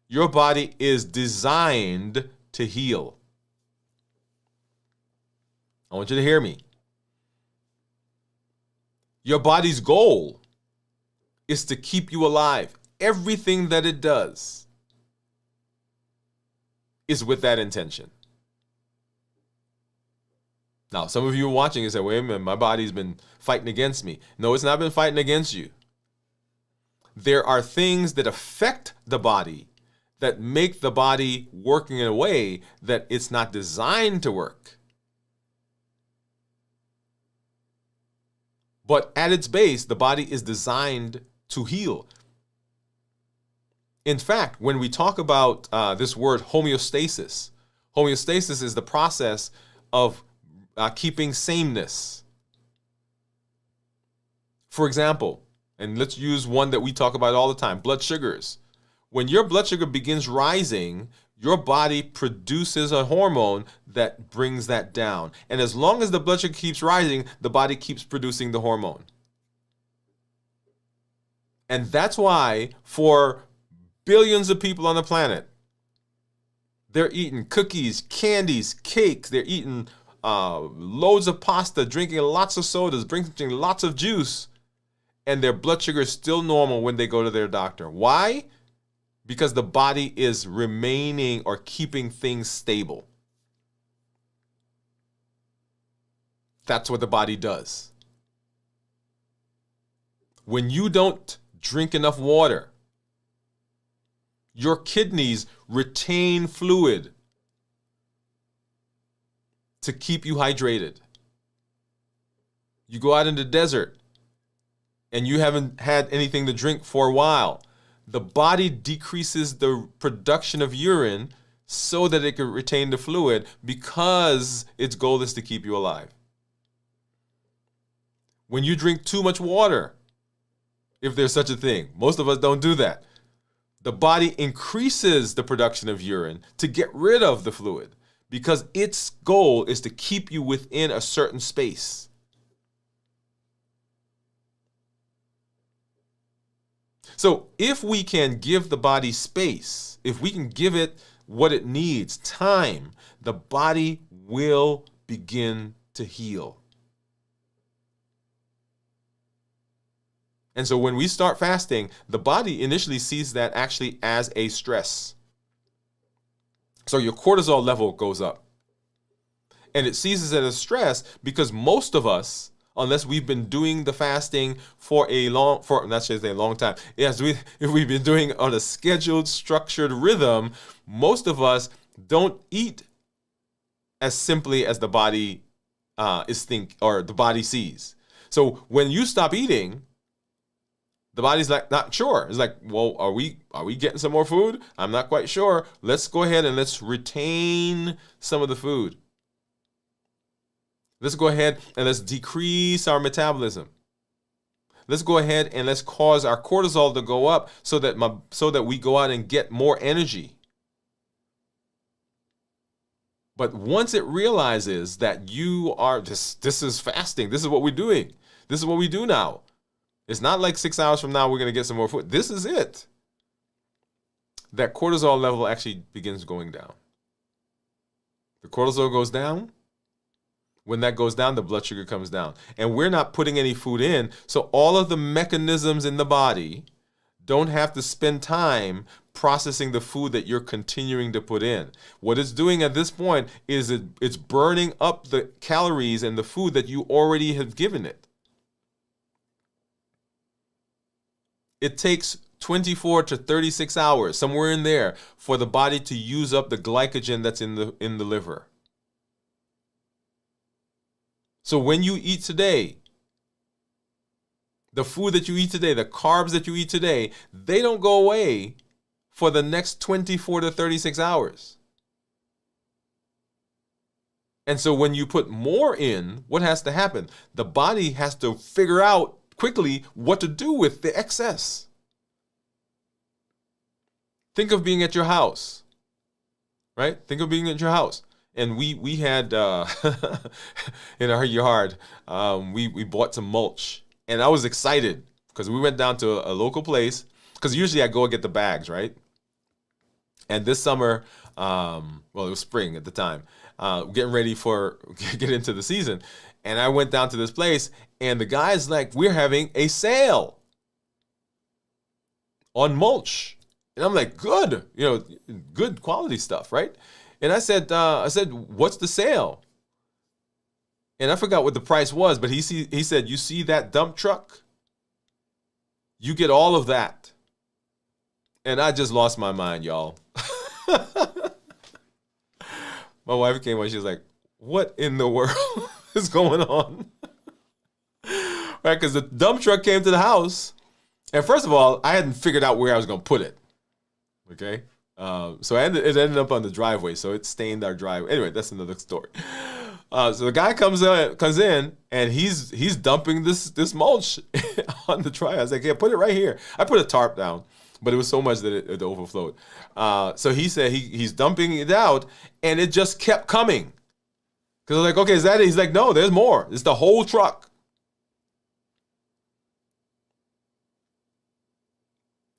Your body is designed to heal. I want you to hear me. Your body's goal is to keep you alive. Everything that it does is with that intention. Now, some of you are watching and say, wait a minute, my body's been fighting against me. No, it's not been fighting against you. There are things that affect the body that make the body working in a way that it's not designed to work. But at its base, the body is designed to heal. In fact, when we talk about this word homeostasis, homeostasis is the process of keeping sameness. For example, and let's use one that we talk about all the time, blood sugars. When your blood sugar begins rising, your body produces a hormone that brings that down. And as long as the blood sugar keeps rising, the body keeps producing the hormone. And that's why for billions of people on the planet, they're eating cookies, candies, cakes, they're eating loads of pasta, drinking lots of sodas, drinking lots of juice, and their blood sugar is still normal when they go to their doctor. Why? Because the body is remaining or keeping things stable. That's what the body does. When you don't drink enough water, your kidneys retain fluid to keep you hydrated. You go out in the desert and you haven't had anything to drink for a while. The body decreases the production of urine so that it can retain the fluid because its goal is to keep you alive. When you drink too much water, if there's such a thing, most of us don't do that. The body increases the production of urine to get rid of the fluid because its goal is to keep you within a certain space. So if we can give the body space, if we can give it what it needs, time, the body will begin to heal. And so when we start fasting, the body initially sees that actually as a stress. So your cortisol level goes up. And it sees it as a stress because most of us, unless we've been doing the fasting for not just a long time, yes, if we've been doing on a scheduled, structured rhythm, most of us don't eat as simply as the body the body sees. So when you stop eating, the body's like not sure. It's like, well, are we getting some more food? I'm not quite sure. Let's go ahead and let's retain some of the food. Let's go ahead and let's decrease our metabolism. Let's go ahead and let's cause our cortisol to go up so that we go out and get more energy. But once it realizes that you are this is fasting, this is what we're doing. This is what we do now. It's not like 6 hours from now we're going to get some more food. This is it. That cortisol level actually begins going down. The cortisol goes down. When that goes down, the blood sugar comes down. And we're not putting any food in, so all of the mechanisms in the body don't have to spend time processing the food that you're continuing to put in. What it's doing at this point is it's burning up the calories and the food that you already have given it. It takes 24 to 36 hours, somewhere in there, for the body to use up the glycogen that's in the liver. So when you eat today, the food that you eat today, the carbs that you eat today, they don't go away for the next 24 to 36 hours. And so when you put more in, what has to happen? The body has to figure out quickly what to do with the excess. Think of being at your house, right? Think of being at your house. And we had in our yard, we bought some mulch, and I was excited because we went down to a local place. Because usually I go and get the bags, right? And this summer, well, it was spring at the time, getting ready for get into the season, and I went down to this place, and the guy's like, "We're having a sale on mulch," and I'm like, "Good, good quality stuff, right?" And I said, "What's the sale?" And I forgot what the price was, but he said, "You see that dump truck? You get all of that." And I just lost my mind, y'all. My wife came on. She was like, "What in the world is going on?" Right? Because the dump truck came to the house. And first of all, I hadn't figured out where I was going to put it. Okay? So it ended up on the driveway. So it stained our driveway. Anyway, that's another story. So the guy comes in, and he's dumping this mulch on the driveway. I was like, "Yeah, put it right here." I put a tarp down, but it was so much that it overflowed. So he said he's dumping it out, and it just kept coming. Because I was like, "Okay, is that it?" He's like, "No, there's more. It's the whole truck."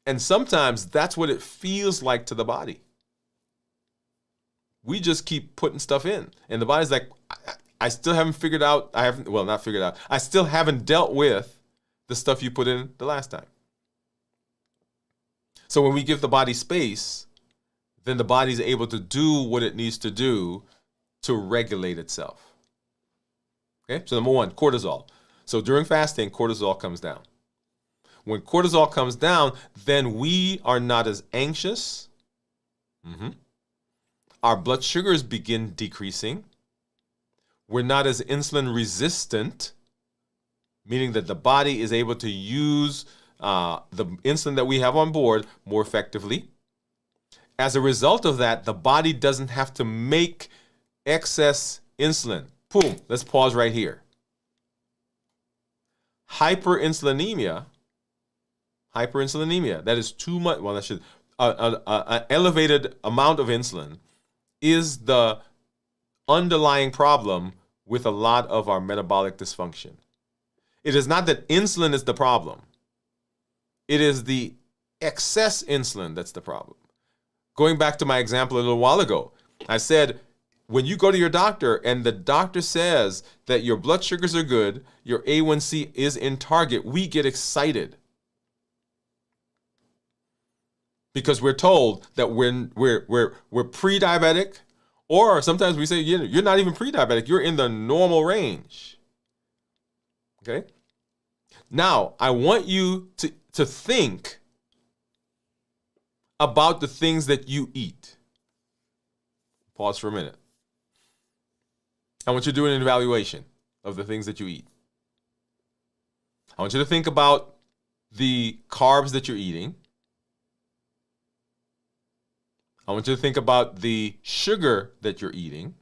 And sometimes that's what it feels like to the body. We just keep putting stuff in. And the body's like, I still haven't figured out, not figured out, I still haven't dealt with the stuff you put in the last time. So when we give the body space, then the body's able to do what it needs to do to regulate itself. Okay, so number one, cortisol. So during fasting, cortisol comes down. When cortisol comes down, then we are not as anxious. Our blood sugars begin decreasing. We're not as insulin resistant, meaning that the body is able to use the insulin that we have on board more effectively. As a result of that, the body doesn't have to make excess insulin. Boom, let's pause right here. Hyperinsulinemia, that is too much, an elevated amount of insulin is the underlying problem with a lot of our metabolic dysfunction. It is not that insulin is the problem. It is the excess insulin that's the problem. Going back to my example a little while ago, I said, when you go to your doctor and the doctor says that your blood sugars are good, your A1C is in target, we get excited. Because we're told that we're pre-diabetic, or sometimes we say you're not even pre-diabetic, you're in the normal range. Okay? Now, I want you to think about the things that you eat. Pause for a minute. I want you to do an evaluation of the things that you eat. I want you to think about the carbs that you're eating. I want you to think about the sugar that you're eating.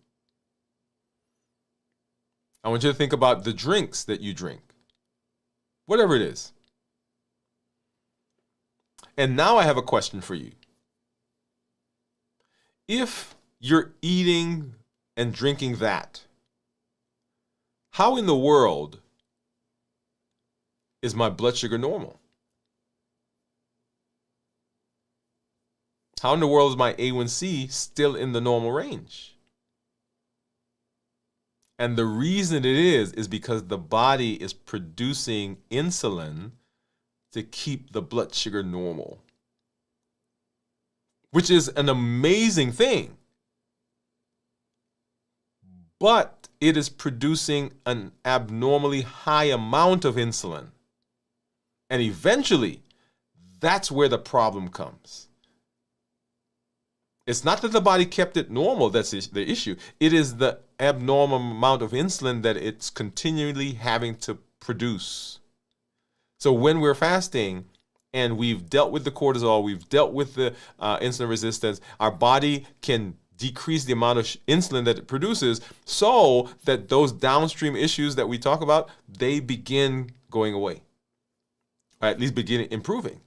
I want you to think about the drinks that you drink. Whatever it is. And now I have a question for you. If you're eating and drinking that, how in the world is my blood sugar normal? How in the world is my A1C still in the normal range? And the reason it is because the body is producing insulin to keep the blood sugar normal, which is an amazing thing. But it is producing an abnormally high amount of insulin. And eventually, that's where the problem comes. It's not that the body kept it normal that's the issue. It is the abnormal amount of insulin that it's continually having to produce. So when we're fasting and we've dealt with the cortisol, we've dealt with the insulin resistance, our body can decrease the amount of insulin that it produces, so that those downstream issues that we talk about, they begin going away, or at least begin improving.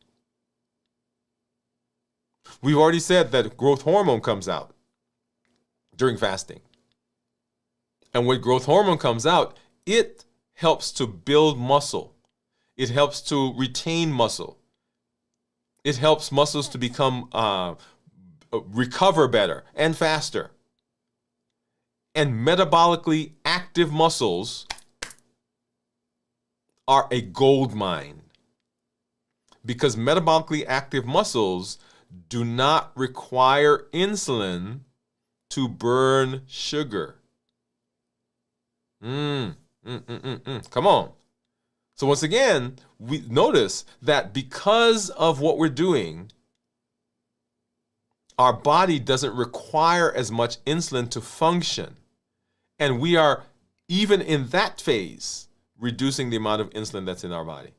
We've already said that growth hormone comes out during fasting. And when growth hormone comes out, it helps to build muscle. It helps to retain muscle. It helps muscles to become recover better and faster. And metabolically active muscles are a gold mine, because metabolically active muscles do not require insulin to burn sugar. Come on. So once again, we notice that because of what we're doing, our body doesn't require as much insulin to function. And we are, even in that phase, reducing the amount of insulin that's in our body.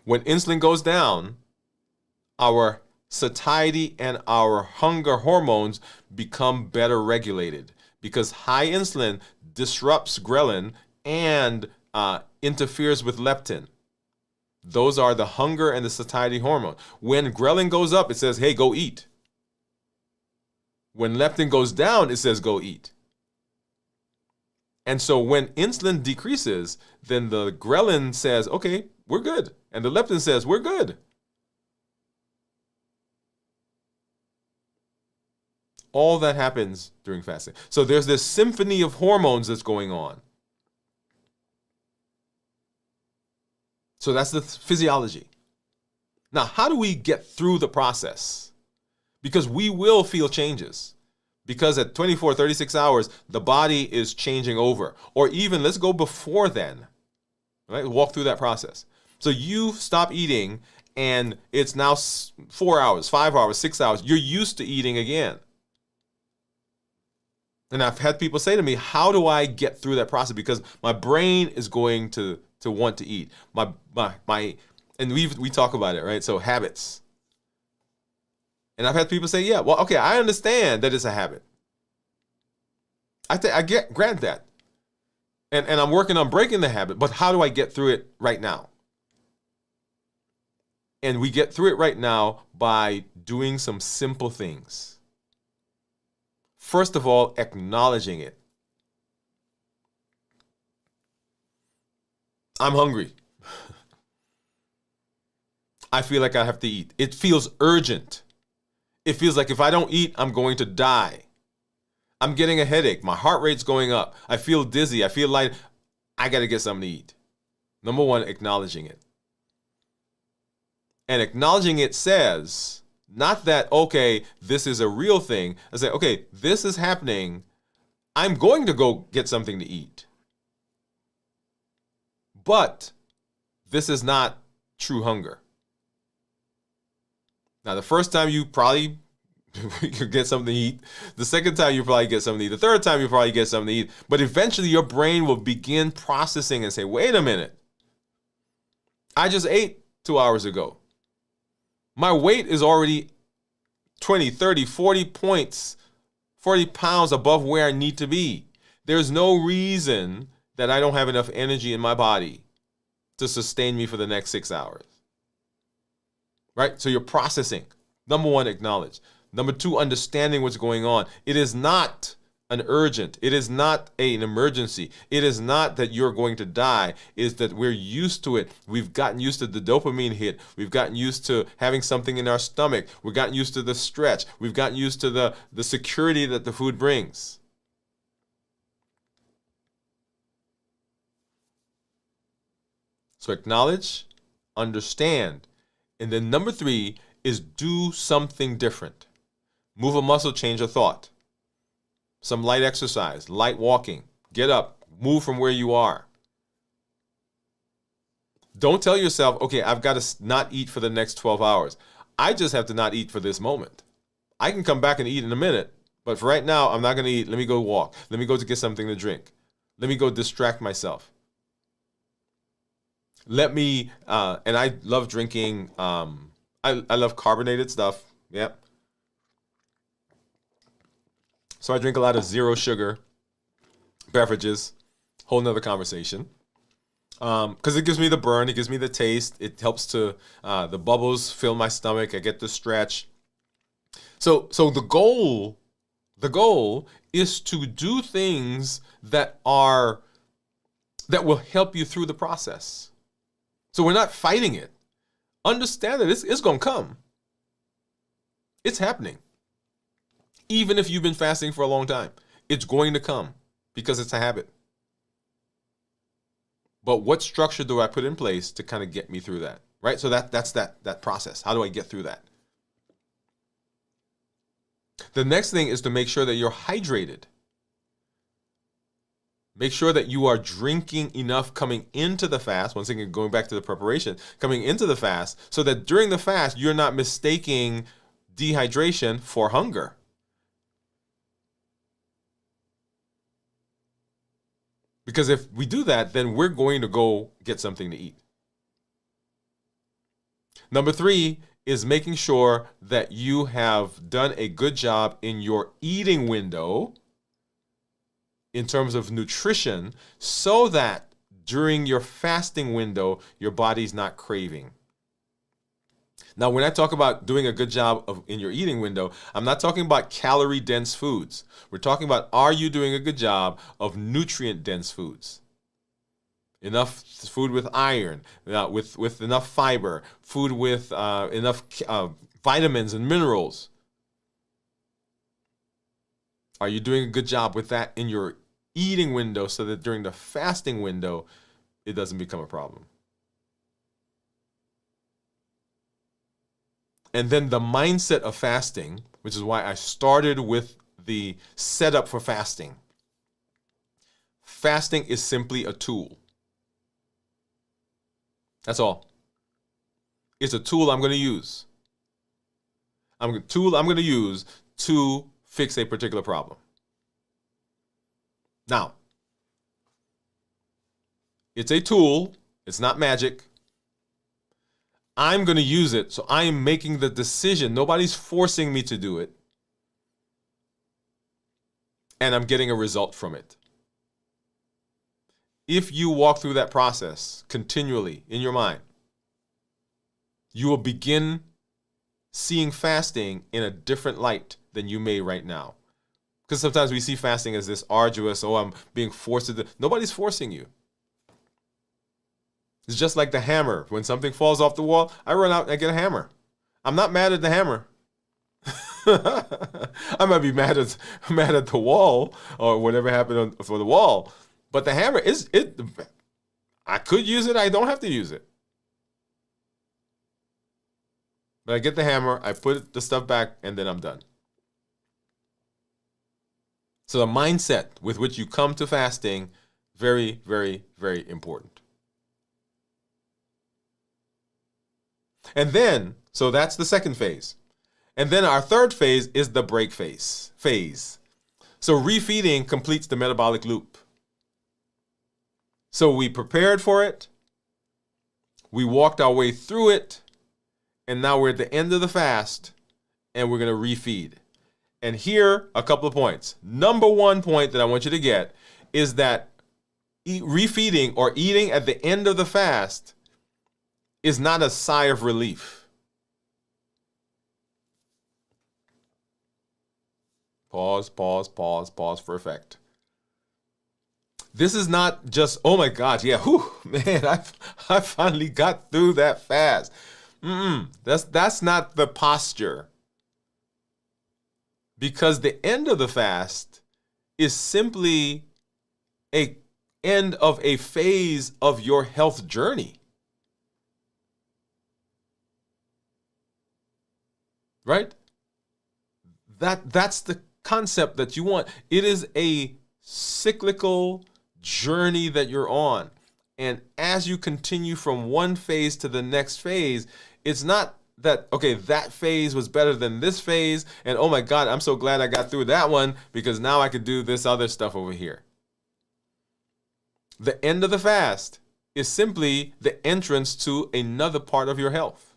When insulin goes down, our satiety and our hunger hormones become better regulated, because high insulin disrupts ghrelin and interferes with leptin. Those are the hunger and the satiety hormone. When ghrelin goes up, it says, hey, go eat. When leptin goes down, it says, go eat. And so when insulin decreases, then the ghrelin says, okay, we're good. And the leptin says, we're good. All that happens during fasting. So there's this symphony of hormones that's going on. So that's the physiology. Now, how do we get through the process? Because we will feel changes. Because at 24, 36 hours, the body is changing over. Or even, let's go before then. Right? Walk through that process. So you stop eating, and it's now 4 hours, 5 hours, 6 hours. You're used to eating again. And I've had people say to me, how do I get through that process? Because my brain is going to want to eat. And we talk about it, right? So habits. And I've had people say, yeah, well, okay, I understand that it's a habit. I grant that. And I'm working on breaking the habit, but how do I get through it right now? And we get through it right now by doing some simple things. First of all, acknowledging it. I'm hungry. I feel like I have to eat. It feels urgent. It feels like if I don't eat, I'm going to die. I'm getting a headache. My heart rate's going up. I feel dizzy. I feel light. I got to get something to eat. Number one, acknowledging it. And acknowledging it says, not that, okay, this is a real thing. I say, okay, this is happening. I'm going to go get something to eat. But this is not true hunger. Now, the first time you probably get something to eat. The second time you probably get something to eat. The third time you probably get something to eat. But eventually your brain will begin processing and say, wait a minute. I just ate 2 hours ago. My weight is already 20, 30, 40 points, 40 pounds above where I need to be. There's no reason that I don't have enough energy in my body to sustain me for the next 6 hours. Right? So you're processing. Number one, acknowledge. Number two, understanding what's going on. It is not an urgent. It is not an emergency. It is not that you're going to die. It is that we're used to it. We've gotten used to the dopamine hit. We've gotten used to having something in our stomach. We've gotten used to the stretch. We've gotten used to the security that the food brings. So acknowledge, understand. And then number three is do something different. Move a muscle, change a thought. Some light exercise, light walking. Get up, move from where you are. Don't tell yourself, okay, I've got to not eat for the next 12 hours. I just have to not eat for this moment. I can come back and eat in a minute, but for right now, I'm not going to eat. Let me go walk. Let me go to get something to drink. Let me go distract myself. Let me, and I love drinking, I love carbonated stuff. Yep. So I drink a lot of zero sugar beverages. Whole nother conversation. Because it gives me the burn, it gives me the taste. It helps to the bubbles fill my stomach. I get the stretch. So the goal is to do things that will help you through the process. So we're not fighting it. Understand that it's going to come. It's happening. Even if you've been fasting for a long time, it's going to come because it's a habit. But what structure do I put in place to kind of get me through that, right? So that's that process. How do I get through that? The next thing is to make sure that you're hydrated. Make sure that you are drinking enough coming into the fast. Once again, going back to the preparation, coming into the fast, so that during the fast, you're not mistaking dehydration for hunger. Because if we do that, then we're going to go get something to eat. Number 3 is making sure that you have done a good job in your eating window in terms of nutrition, so that during your fasting window, your body's not craving. Now, when I talk about doing a good job in your eating window, I'm not talking about calorie-dense foods. We're talking about, are you doing a good job of nutrient-dense foods? Enough food with iron, with enough fiber, food with enough vitamins and minerals. Are you doing a good job with that in your eating window, so that during the fasting window, it doesn't become a problem? And then the mindset of fasting, which is why I started with the setup for fasting. Fasting is simply a tool. That's all. It's a tool I'm going to use. A tool I'm going to use to fix a particular problem. Now, it's a tool. It's not magic. I'm going to use it, so I am making the decision. Nobody's forcing me to do it. And I'm getting a result from it. If you walk through that process continually in your mind, you will begin seeing fasting in a different light than you may right now. Because sometimes we see fasting as this arduous, I'm being forced to do. Nobody's forcing you. It's just like the hammer. When something falls off the wall, I run out and I get a hammer. I'm not mad at the hammer. I might be mad at the wall or whatever happened for the wall. But the hammer I could use it. I don't have to use it. But I get the hammer, I put the stuff back, and then I'm done. So the mindset with which you come to fasting, very, very, very important. And then, so that's the second phase. And then our third phase is the break phase. So refeeding completes the metabolic loop. So we prepared for it. We walked our way through it. And now we're at the end of the fast. And we're going to refeed. And here, a couple of points. Number 1 point that I want you to get is that refeeding or eating at the end of the fast is not a sigh of relief. Pause for effect. This is not just, oh my God, yeah, man, I finally got through that fast. That's not the posture. Because the end of the fast is simply an end of a phase of your health journey. Right? That's the concept that you want. It is a cyclical journey that you're on. And as you continue from one phase to the next phase, it's not that, okay, that phase was better than this phase, and oh my God, I'm so glad I got through that one because now I could do this other stuff over here. The end of the fast is simply the entrance to another part of your health.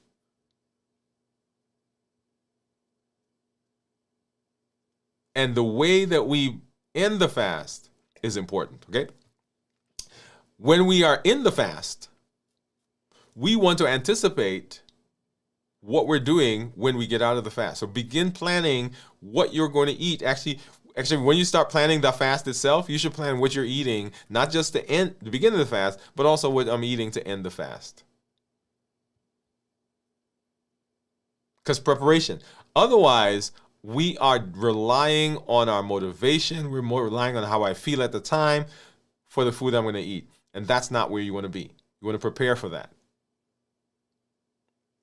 And the way that we end the fast is important, okay? When we are in the fast, we want to anticipate what we're doing when we get out of the fast. So begin planning what you're going to eat. Actually, when you start planning the fast itself, you should plan what you're eating, not just to end the beginning of the fast, but also what I'm eating to end the fast. Because preparation. Otherwise, we are relying on our motivation. We're more relying on how I feel at the time for the food I'm going to eat. And that's not where you want to be. You want to prepare for that.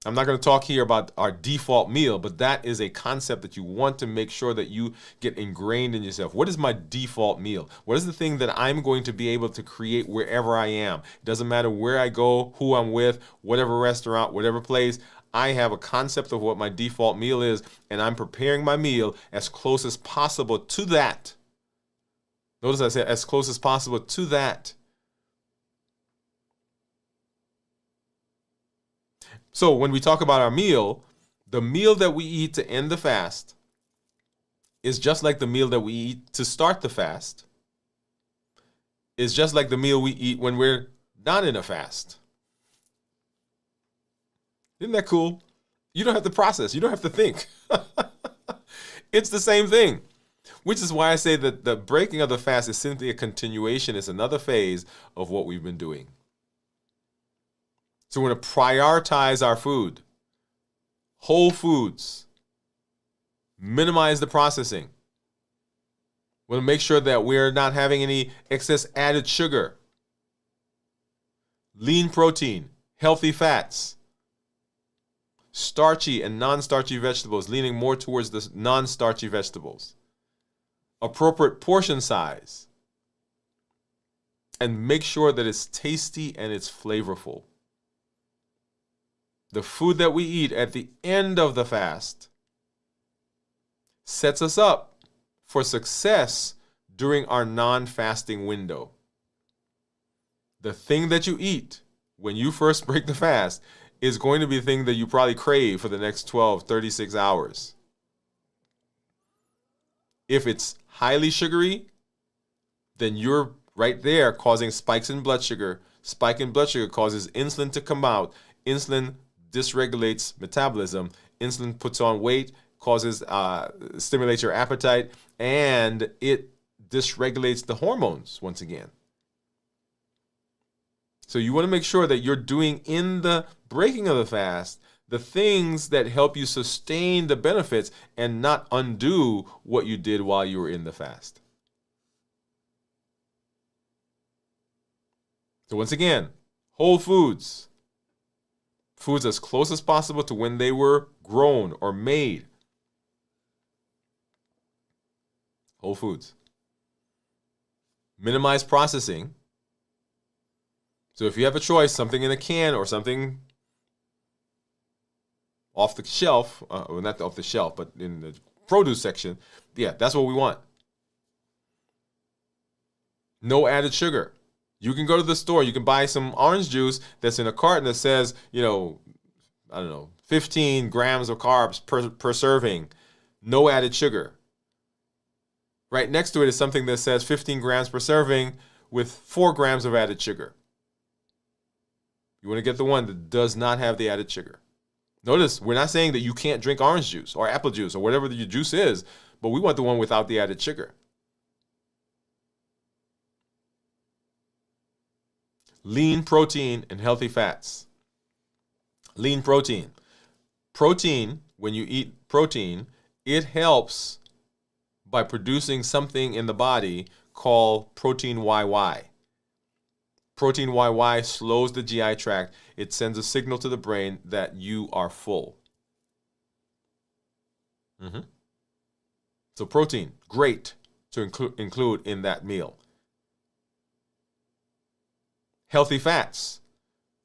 I'm not going to talk here about our default meal, but that is a concept that you want to make sure that you get ingrained in yourself. What is my default meal? What is the thing that I'm going to be able to create wherever I am? It doesn't matter where I go, who I'm with, whatever restaurant, whatever place. I have a concept of what my default meal is, and I'm preparing my meal as close as possible to that. Notice I said as close as possible to that. So when we talk about our meal, the meal that we eat to end the fast is just like the meal that we eat to start the fast. Is just like the meal we eat when we're not in a fast. Isn't that cool? You don't have to process. You don't have to think. It's the same thing, which is why I say that the breaking of the fast is simply a continuation. It's another phase of what we've been doing. So we're going to prioritize our food. Whole foods. Minimize the processing. We're going to make sure that we're not having any excess added sugar. Lean protein, healthy fats. Starchy and non-starchy vegetables, leaning more towards the non-starchy vegetables. Appropriate portion size. And make sure that it's tasty and it's flavorful. The food that we eat at the end of the fast sets us up for success during our non-fasting window. The thing that you eat when you first break the fast is going to be the thing that you probably crave for the next 12, 36 hours. If it's highly sugary, then you're right there causing spikes in blood sugar. Spike in blood sugar causes insulin to come out. Insulin dysregulates metabolism. Insulin puts on weight, stimulates your appetite, and it dysregulates the hormones once again. So you want to make sure that you're doing in the breaking of the fast the things that help you sustain the benefits and not undo what you did while you were in the fast. So once again, whole foods. Foods as close as possible to when they were grown or made. Whole foods. Minimize processing. So if you have a choice, something in a can or something off the shelf, well, not off the shelf, but in the produce section, yeah, that's what we want. No added sugar. You can go to the store, you can buy some orange juice that's in a carton that says, 15 grams of carbs per serving, no added sugar. Right next to it is something that says 15 grams per serving with 4 grams of added sugar. You want to get the one that does not have the added sugar. Notice, we're not saying that you can't drink orange juice or apple juice or whatever your juice is, but we want the one without the added sugar. Lean protein and healthy fats. Lean protein. Protein, when you eat protein, it helps by producing something in the body called protein YY. Protein YY slows the GI tract. It sends a signal to the brain that you are full. So protein, great to include in that meal. Healthy fats.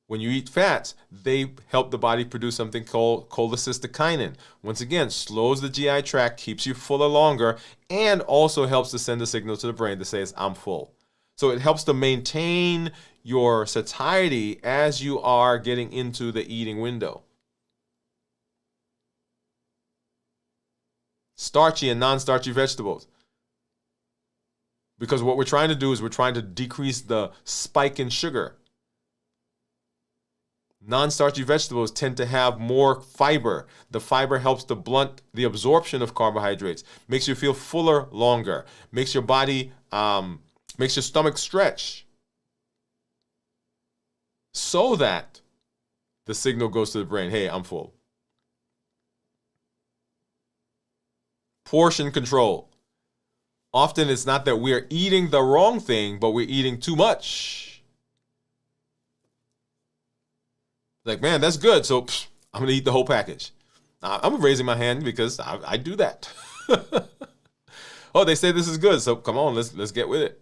When you eat fats, they help the body produce something called cholecystokinin. Once again, slows the GI tract, keeps you fuller longer, and also helps to send a signal to the brain that says, I'm full. So it helps to maintain your satiety as you are getting into the eating window. starchy and non-starchy vegetables. Because what we're trying to do is we're trying to decrease the spike in sugar. Non-starchy vegetables tend to have more fiber. The fiber helps to blunt the absorption of carbohydrates, makes you feel fuller longer, makes your body, makes your stomach stretch, so that the signal goes to the brain, hey, I'm full. Portion control. Often it's not that we're eating the wrong thing, but we're eating too much. Like, man, that's good, so I'm going to eat the whole package. I'm raising my hand because I do that. Oh, they say this is good, so come on, let's get with it.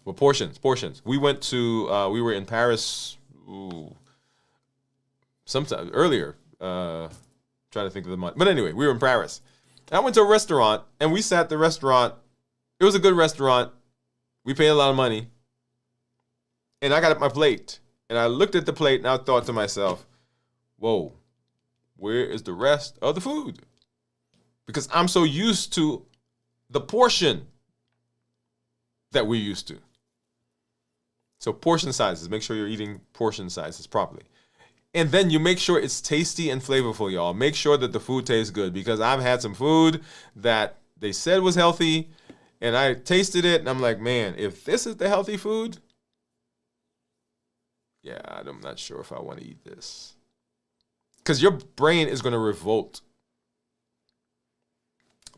Well, portions. We went to, we were in Paris sometime earlier. Trying to think of the month. But anyway, we were in Paris. I went to a restaurant, and we sat at the restaurant. It was a good restaurant. We paid a lot of money. And I got my plate. And I looked at the plate, and I thought to myself, whoa, where is the rest of the food? Because I'm so used to the portion that we're used to. So portion sizes. Make sure you're eating portion sizes properly. And then you make sure it's tasty and flavorful, y'all. Make sure that the food tastes good, because I've had some food that they said was healthy, and I tasted it, and I'm like, man, if this is the healthy food, yeah, I'm not sure if I want to eat this. Because your brain is going to revolt.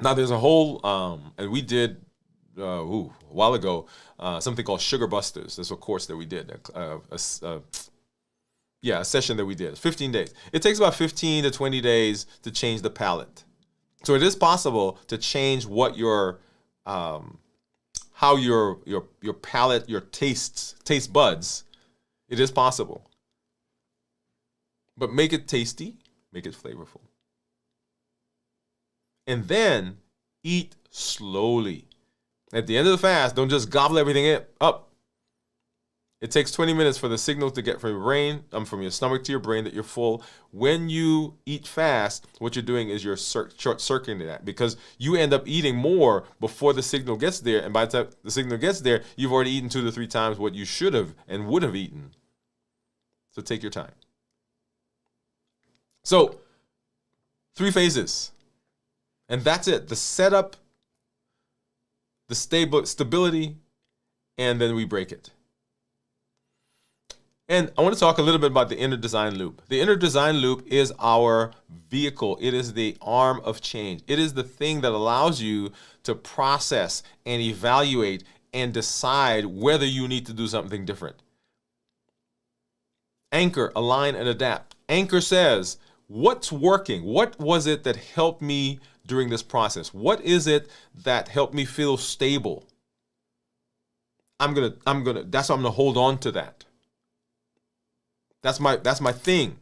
Now, there's a whole, and we did, a while ago, something called Sugar Busters. That's a course that we did, a session that we did, 15 days. It takes about 15 to 20 days to change the palate. So it is possible to change what your, how your palate, your taste buds, it is possible. But make it tasty, make it flavorful. And then eat slowly. At the end of the fast, don't just gobble everything up. It takes 20 minutes for the signal to get from your brain, from your stomach to your brain that you're full. When you eat fast, what you're doing is you're short-circuiting that, because you end up eating more before the signal gets there. And by the time the signal gets there, you've already eaten 2 to 3 times what you should have and would have eaten. So take your time. So 3 phases. And that's it. The setup, the stability, and then we break it. And I want to talk a little bit about the inner design loop. The inner design loop is our vehicle. It is the arm of change. It is the thing that allows you to process and evaluate and decide whether you need to do something different. Anchor, align, and adapt. Anchor says, what's working? What was it that helped me during this process? What is it that helped me feel stable? That's why I'm gonna hold on to that. That's my thing.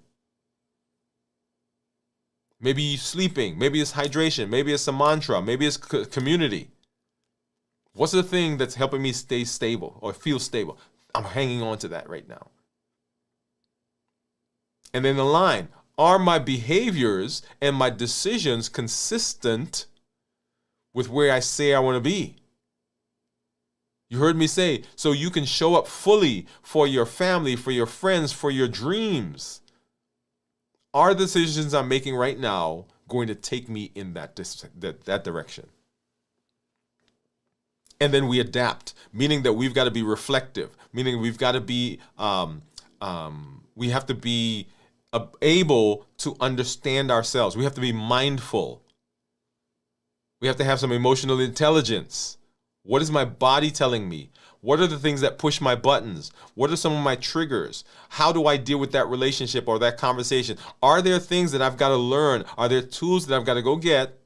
Maybe sleeping, maybe it's hydration, maybe it's a mantra, maybe it's community. What's the thing that's helping me stay stable or feel stable? I'm hanging on to that right now. And then align. Are my behaviors and my decisions consistent with where I say I want to be? You heard me say, so you can show up fully for your family, for your friends, for your dreams. Are the decisions I'm making right now going to take me in that direction? And then we adapt, meaning that we've got to be reflective, meaning we've got to be, we have to be able to understand ourselves. We have to be mindful. We have to have some emotional intelligence. What is my body telling me? What are the things that push my buttons? What are some of my triggers? How do I deal with that relationship or that conversation? Are there things that I've got to learn? Are there tools that I've got to go get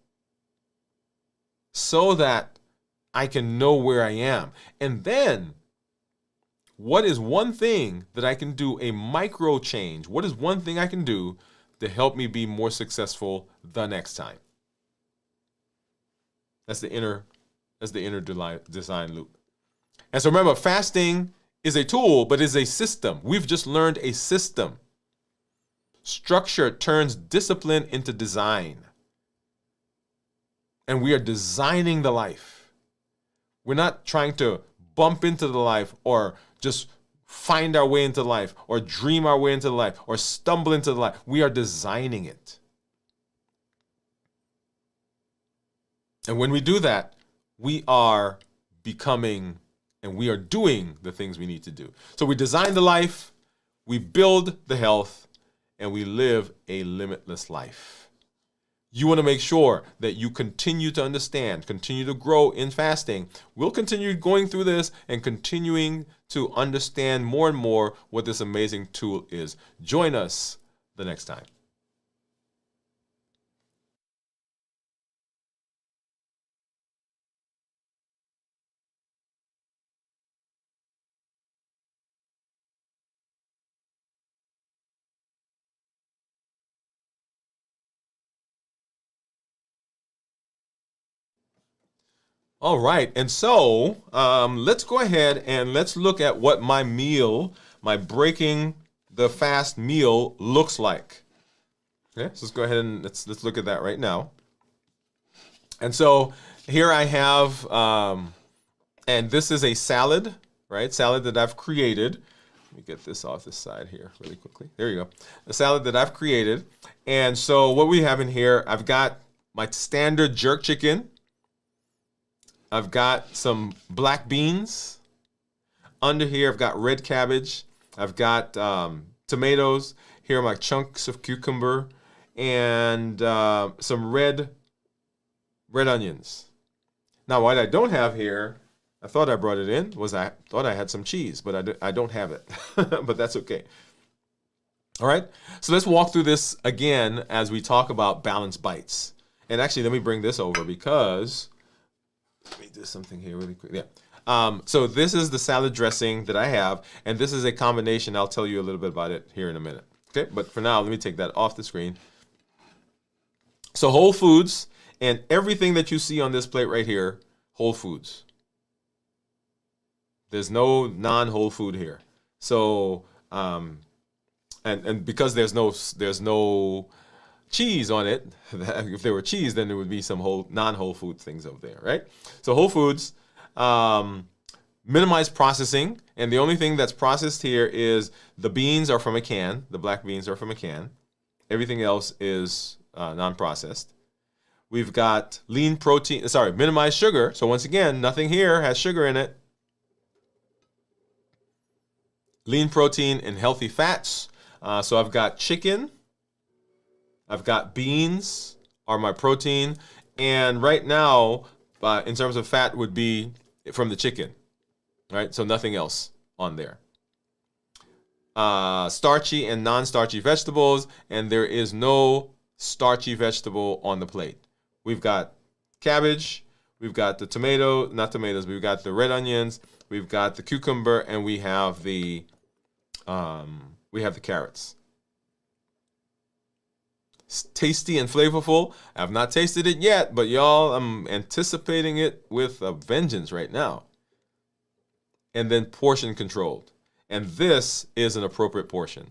so that I can know where I am? And then, what is one thing that I can do, a micro change? What is one thing I can do to help me be more successful the next time? That's the inner design loop. And so remember, fasting is a tool, but is a system. We've just learned a system. Structure turns discipline into design. And we are designing the life. We're not trying to bump into the life or just find our way into life or dream our way into life or stumble into the life. We are designing it. And when we do that, we are becoming and we are doing the things we need to do. So we design the life, we build the health, and we live a limitless life. You want to make sure that you continue to understand, continue to grow in fasting. We'll continue going through this and continuing to understand more and more what this amazing tool is. Join us the next time. All right, and so let's go ahead and let's look at what my meal, my breaking the fast meal looks like. Okay, so let's go ahead and let's look at that right now. And so here I have, and this is a salad, right? Salad that I've created. Let me get this off this side here really quickly. There you go. The salad that I've created. And so what we have in here, I've got my standard jerk chicken. I've got some black beans. Under here, I've got red cabbage. I've got tomatoes. Here are my chunks of cucumber and some red onions. Now, what I don't have here, I thought I brought it in, was I thought I had some cheese, but I don't have it. But that's okay. All right, so let's walk through this again as we talk about balanced bites. And actually, let me bring this over because let me do something here really quick. Yeah. So this is the salad dressing that I have, and this is a combination. I'll tell you a little bit about it here in a minute. Okay, but for now, let me take that off the screen. So whole foods, and everything that you see on this plate right here, whole foods. There's no non-whole food here. So, and because there's no cheese on it. If there were cheese, then there would be some non-whole food things over there, right? So whole foods, minimize processing, and the only thing that's processed here is the beans are from a can. The black beans are from a can. Everything else is non-processed. We've got lean protein. Minimize sugar. So once again, nothing here has sugar in it. Lean protein and healthy fats. So I've got chicken. I've got beans are my protein, and right now, in terms of fat, would be from the chicken, right? So nothing else on there. Starchy and non-starchy vegetables, and there is no starchy vegetable on the plate. We've got cabbage, we've got the tomato, not tomatoes, we've got the red onions, we've got the cucumber, and we have the carrots. Tasty and flavorful. I've not tasted it yet, but y'all, I'm anticipating it with a vengeance right now. And then portion controlled. And this is an appropriate portion.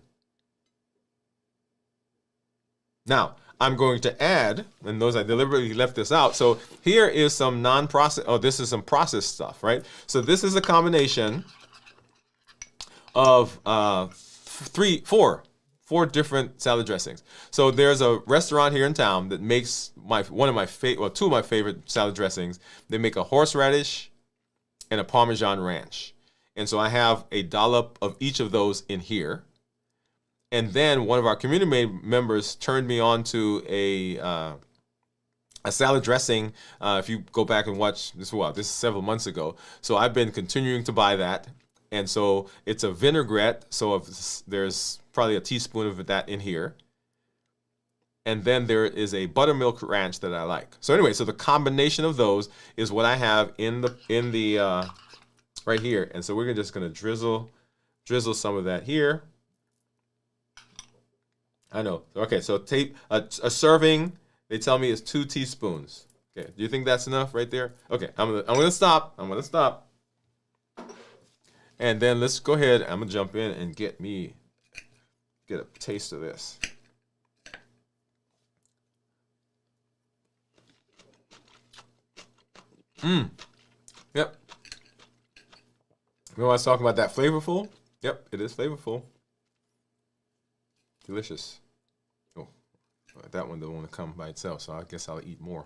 Now, I'm going to add, and those I deliberately left this out. So here is some non-processed, this is some processed stuff, right? So this is a combination of four different salad dressings. So there's a restaurant here in town that makes two of my favorite salad dressings. They make a horseradish and a Parmesan ranch. And so I have a dollop of each of those in here. And then one of our community members turned me on to a salad dressing. If you go back and watch this, this is several months ago. So I've been continuing to buy that. And so it's a vinaigrette. So there's probably a teaspoon of that in here. And then there is a buttermilk ranch that I like. So anyway, so the combination of those is what I have in the right here. And so we're just gonna drizzle some of that here. I know. Okay, so a serving, they tell me is 2 teaspoons. Okay, do you think that's enough right there? Okay, I'm gonna stop. And then let's go ahead. I'm gonna jump in and get a taste of this. Yep. Remember I was talking about that flavorful? Yep, it is flavorful. Delicious. Oh, that one doesn't want to come by itself, so I guess I'll eat more.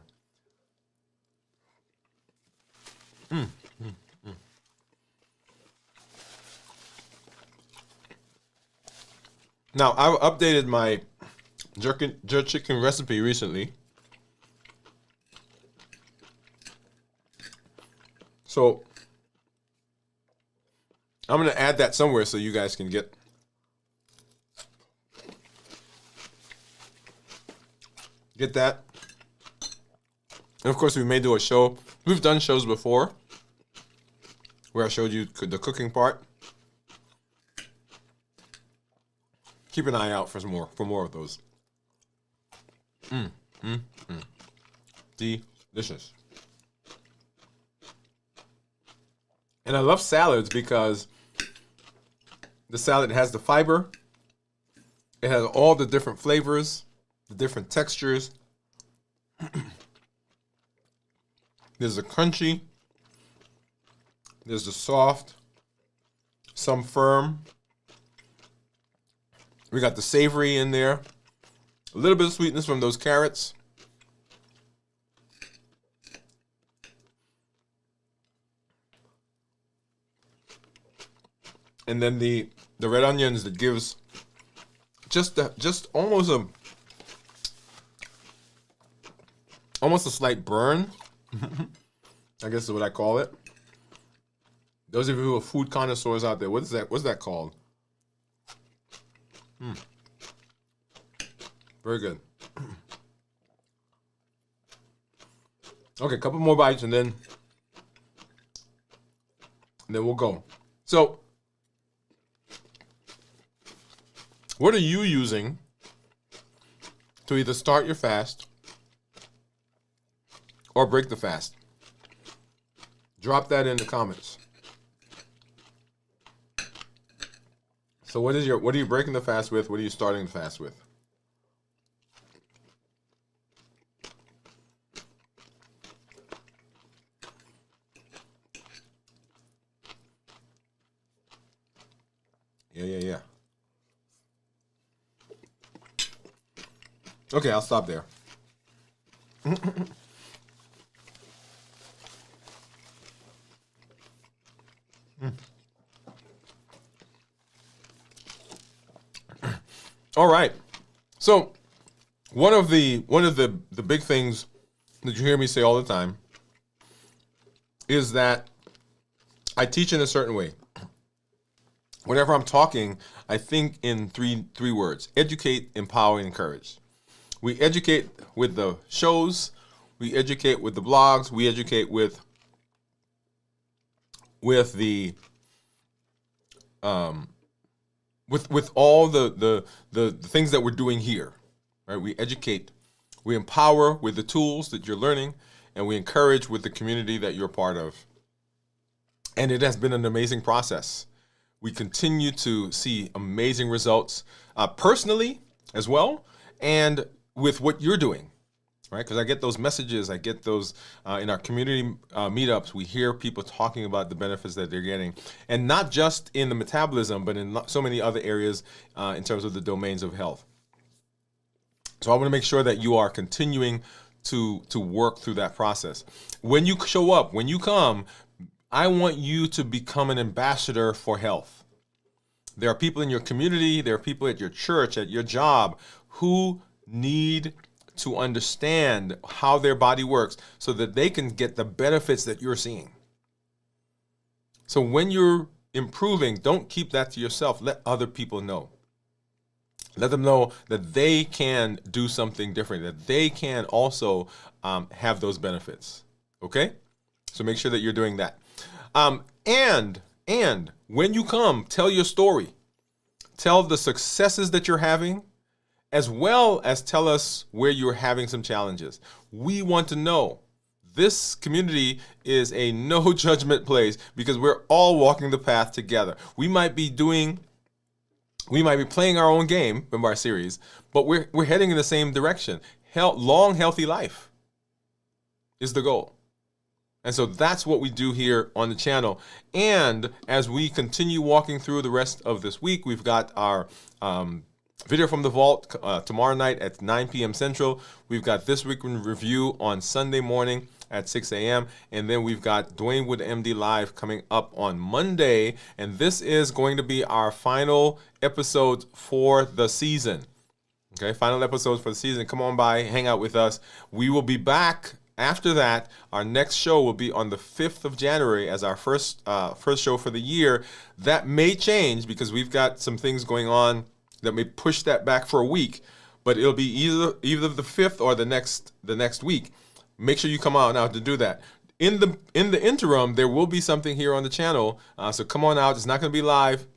Now, I updated my jerk chicken recipe recently. So, I'm going to add that somewhere so you guys can get that. And of course, we may do a show. We've done shows before where I showed you the cooking part. Keep an eye out for more of those. Delicious. And I love salads because the salad has the fiber. It has all the different flavors, the different textures. There's the crunchy. There's the soft. Some firm. We got the savory in there. A little bit of sweetness from those carrots. And then the red onions that gives just almost a slight burn. I guess is what I call it. Those of you who are food connoisseurs out there, what's that called? Very good. Okay, a couple more bites and then we'll go. So, what are you using to either start your fast or break the fast? Drop that in the comments. So what are you breaking the fast with? What are you starting the fast with? Yeah. Okay, I'll stop there. All right. So one of the big things that you hear me say all the time is that I teach in a certain way. Whenever I'm talking, I think in three words: educate, empower, and encourage. We educate with the shows, we educate with the blogs, we educate with the with all the things that we're doing here, right? We educate, we empower with the tools that you're learning, and we encourage with the community that you're part of. And it has been an amazing process. We continue to see amazing results personally as well, and with what you're doing, right? Because I get those messages, I get those in our community meetups. We hear people talking about the benefits that they're getting, and not just in the metabolism, but in so many other areas in terms of the domains of health. So I want to make sure that you are continuing to work through that process. When you show up, when you come, I want you to become an ambassador for health. There are people in your community, there are people at your church, at your job, who need to understand how their body works so that they can get the benefits that you're seeing. So when you're improving, don't keep that to yourself. Let other people know. Let them know that they can do something different, that they can also have those benefits. Okay? So make sure that you're doing that. And when you come, tell your story. Tell the successes that you're having, as well as tell us where you're having some challenges. We want to know. This community is a no judgment place because we're all walking the path together. We might be playing our own game in our series, but we're heading in the same direction. Long, healthy life is the goal. And so that's what we do here on the channel. And as we continue walking through the rest of this week, we've got our video from the vault tomorrow night at 9 p.m. Central. We've got This Week in Review on Sunday morning at 6 a.m. And then we've got Dwain Woode MD Live coming up on Monday. And this is going to be our final episode for the season. Okay, final episodes for the season. Come on by, hang out with us. We will be back. After that, our next show will be on the 5th of January as our first show for the year. That may change because we've got some things going on that may push that back for a week, but it'll be either the 5th or the next week. Make sure you come out now to do that. In the interim, there will be something here on the channel, so come on out. It's not going to be live.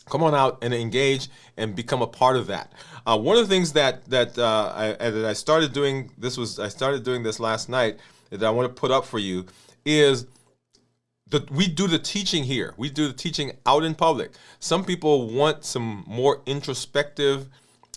Come on out and engage and become a part of that. One of the things that I started doing, I started doing this last night, that I want to put up for you is that we do the teaching here. We do the teaching out in public. Some people want some more introspective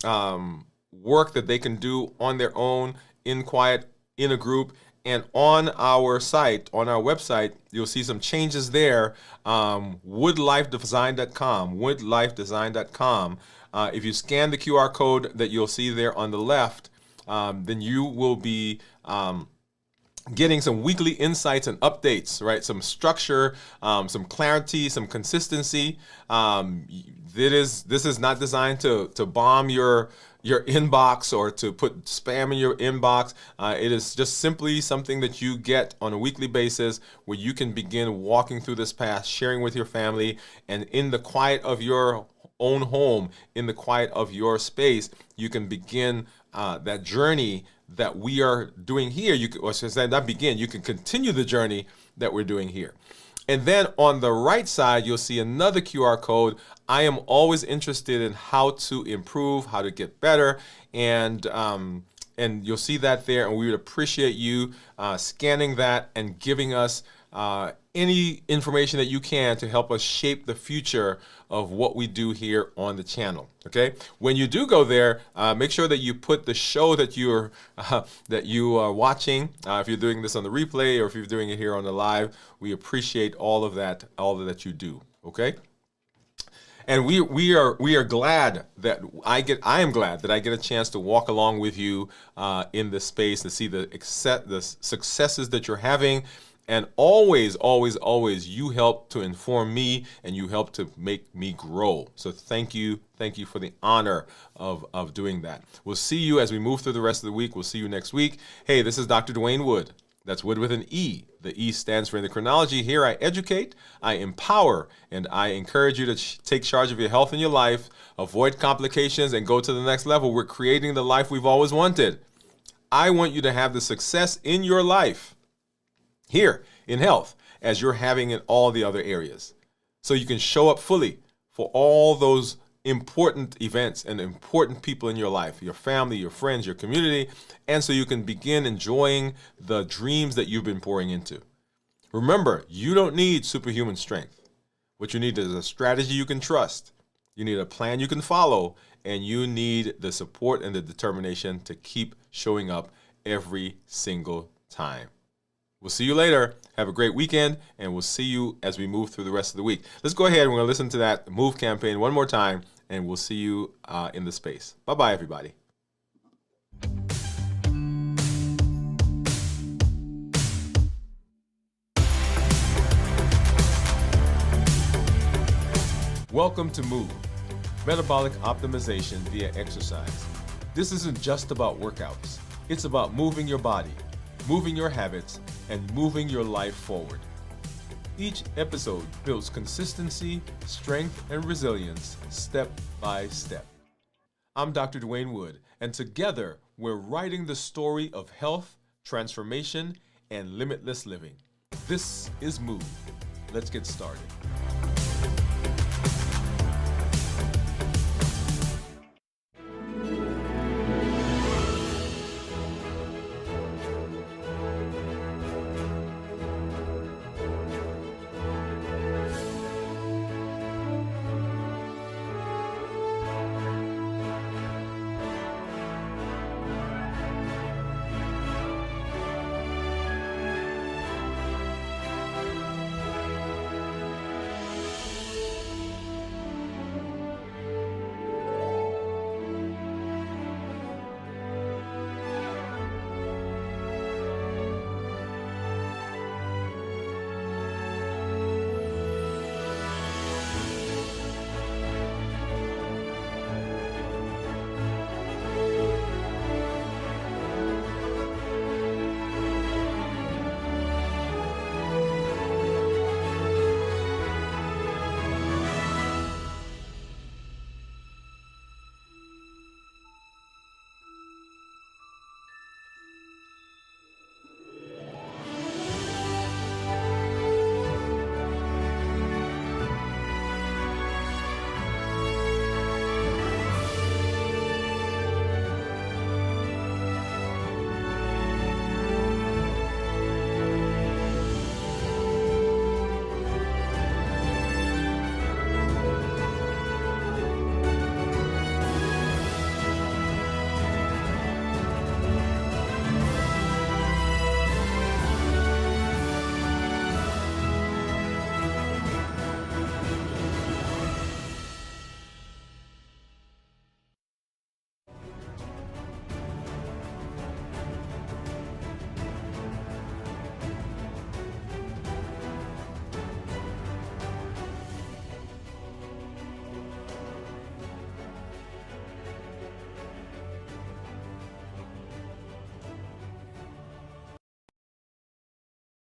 work that they can do on their own, in quiet, in a group. And on our site, on our website, you'll see some changes there. WoodeLifeDesign.com, WoodeLifeDesign.com. If you scan the QR code that you'll see there on the left, then you will be getting some weekly insights and updates, right? Some structure, some clarity, some consistency. This is not designed to bomb your inbox or to put spam in your inbox. It is just simply something that you get on a weekly basis where you can begin walking through this path, sharing with your family, and in the quiet of your own home, in the quiet of your space, you can begin that journey that we are doing here. You can, or should I say, not begin, you can continue the journey that we're doing here. And then on the right side, you'll see another QR code. I am always interested in how to improve, how to get better, and you'll see that there. And we would appreciate you scanning that and giving us any information that you can to help us shape the future of what we do here on the channel. Okay, when you do go there, make sure that you put the show that you are watching. If you're doing this on the replay or if you're doing it here on the live, we appreciate all of that you do. Okay. And we are glad that I am glad that I get a chance to walk along with you in this space to see the successes that you're having. And always, always, always, you help to inform me and you help to make me grow. So thank you for the honor of doing that. We'll see you as we move through the rest of the week. We'll see you next week. Hey, this is Dr. Dwain Woode. That's Woode with an E. The E stands for endocrinology. Here I educate, I empower, and I encourage you to take charge of your health and your life, avoid complications, and go to the next level. We're creating the life we've always wanted. I want you to have the success in your life here in health as you're having in all the other areas. So you can show up fully for all those important events and important people in your life, your family, your friends, your community, and so you can begin enjoying the dreams that you've been pouring into. Remember, you don't need superhuman strength. What you need is a strategy you can trust. You need a plan you can follow, and you need the support and the determination to keep showing up every single time. We'll see you later. Have a great weekend, and we'll see you as we move through the rest of the week. Let's go ahead and we're going to listen to that MOVE campaign one more time, and we'll see you in the space. Bye-bye, everybody. Welcome to MOVE, Metabolic Optimization via Exercise. This isn't just about workouts. It's about moving your body, moving your habits, and moving your life forward. Each episode builds consistency, strength, and resilience step by step. I'm Dr. Dwain Woode, and together we're writing the story of health, transformation, and limitless living. This is MOVE. Let's get started.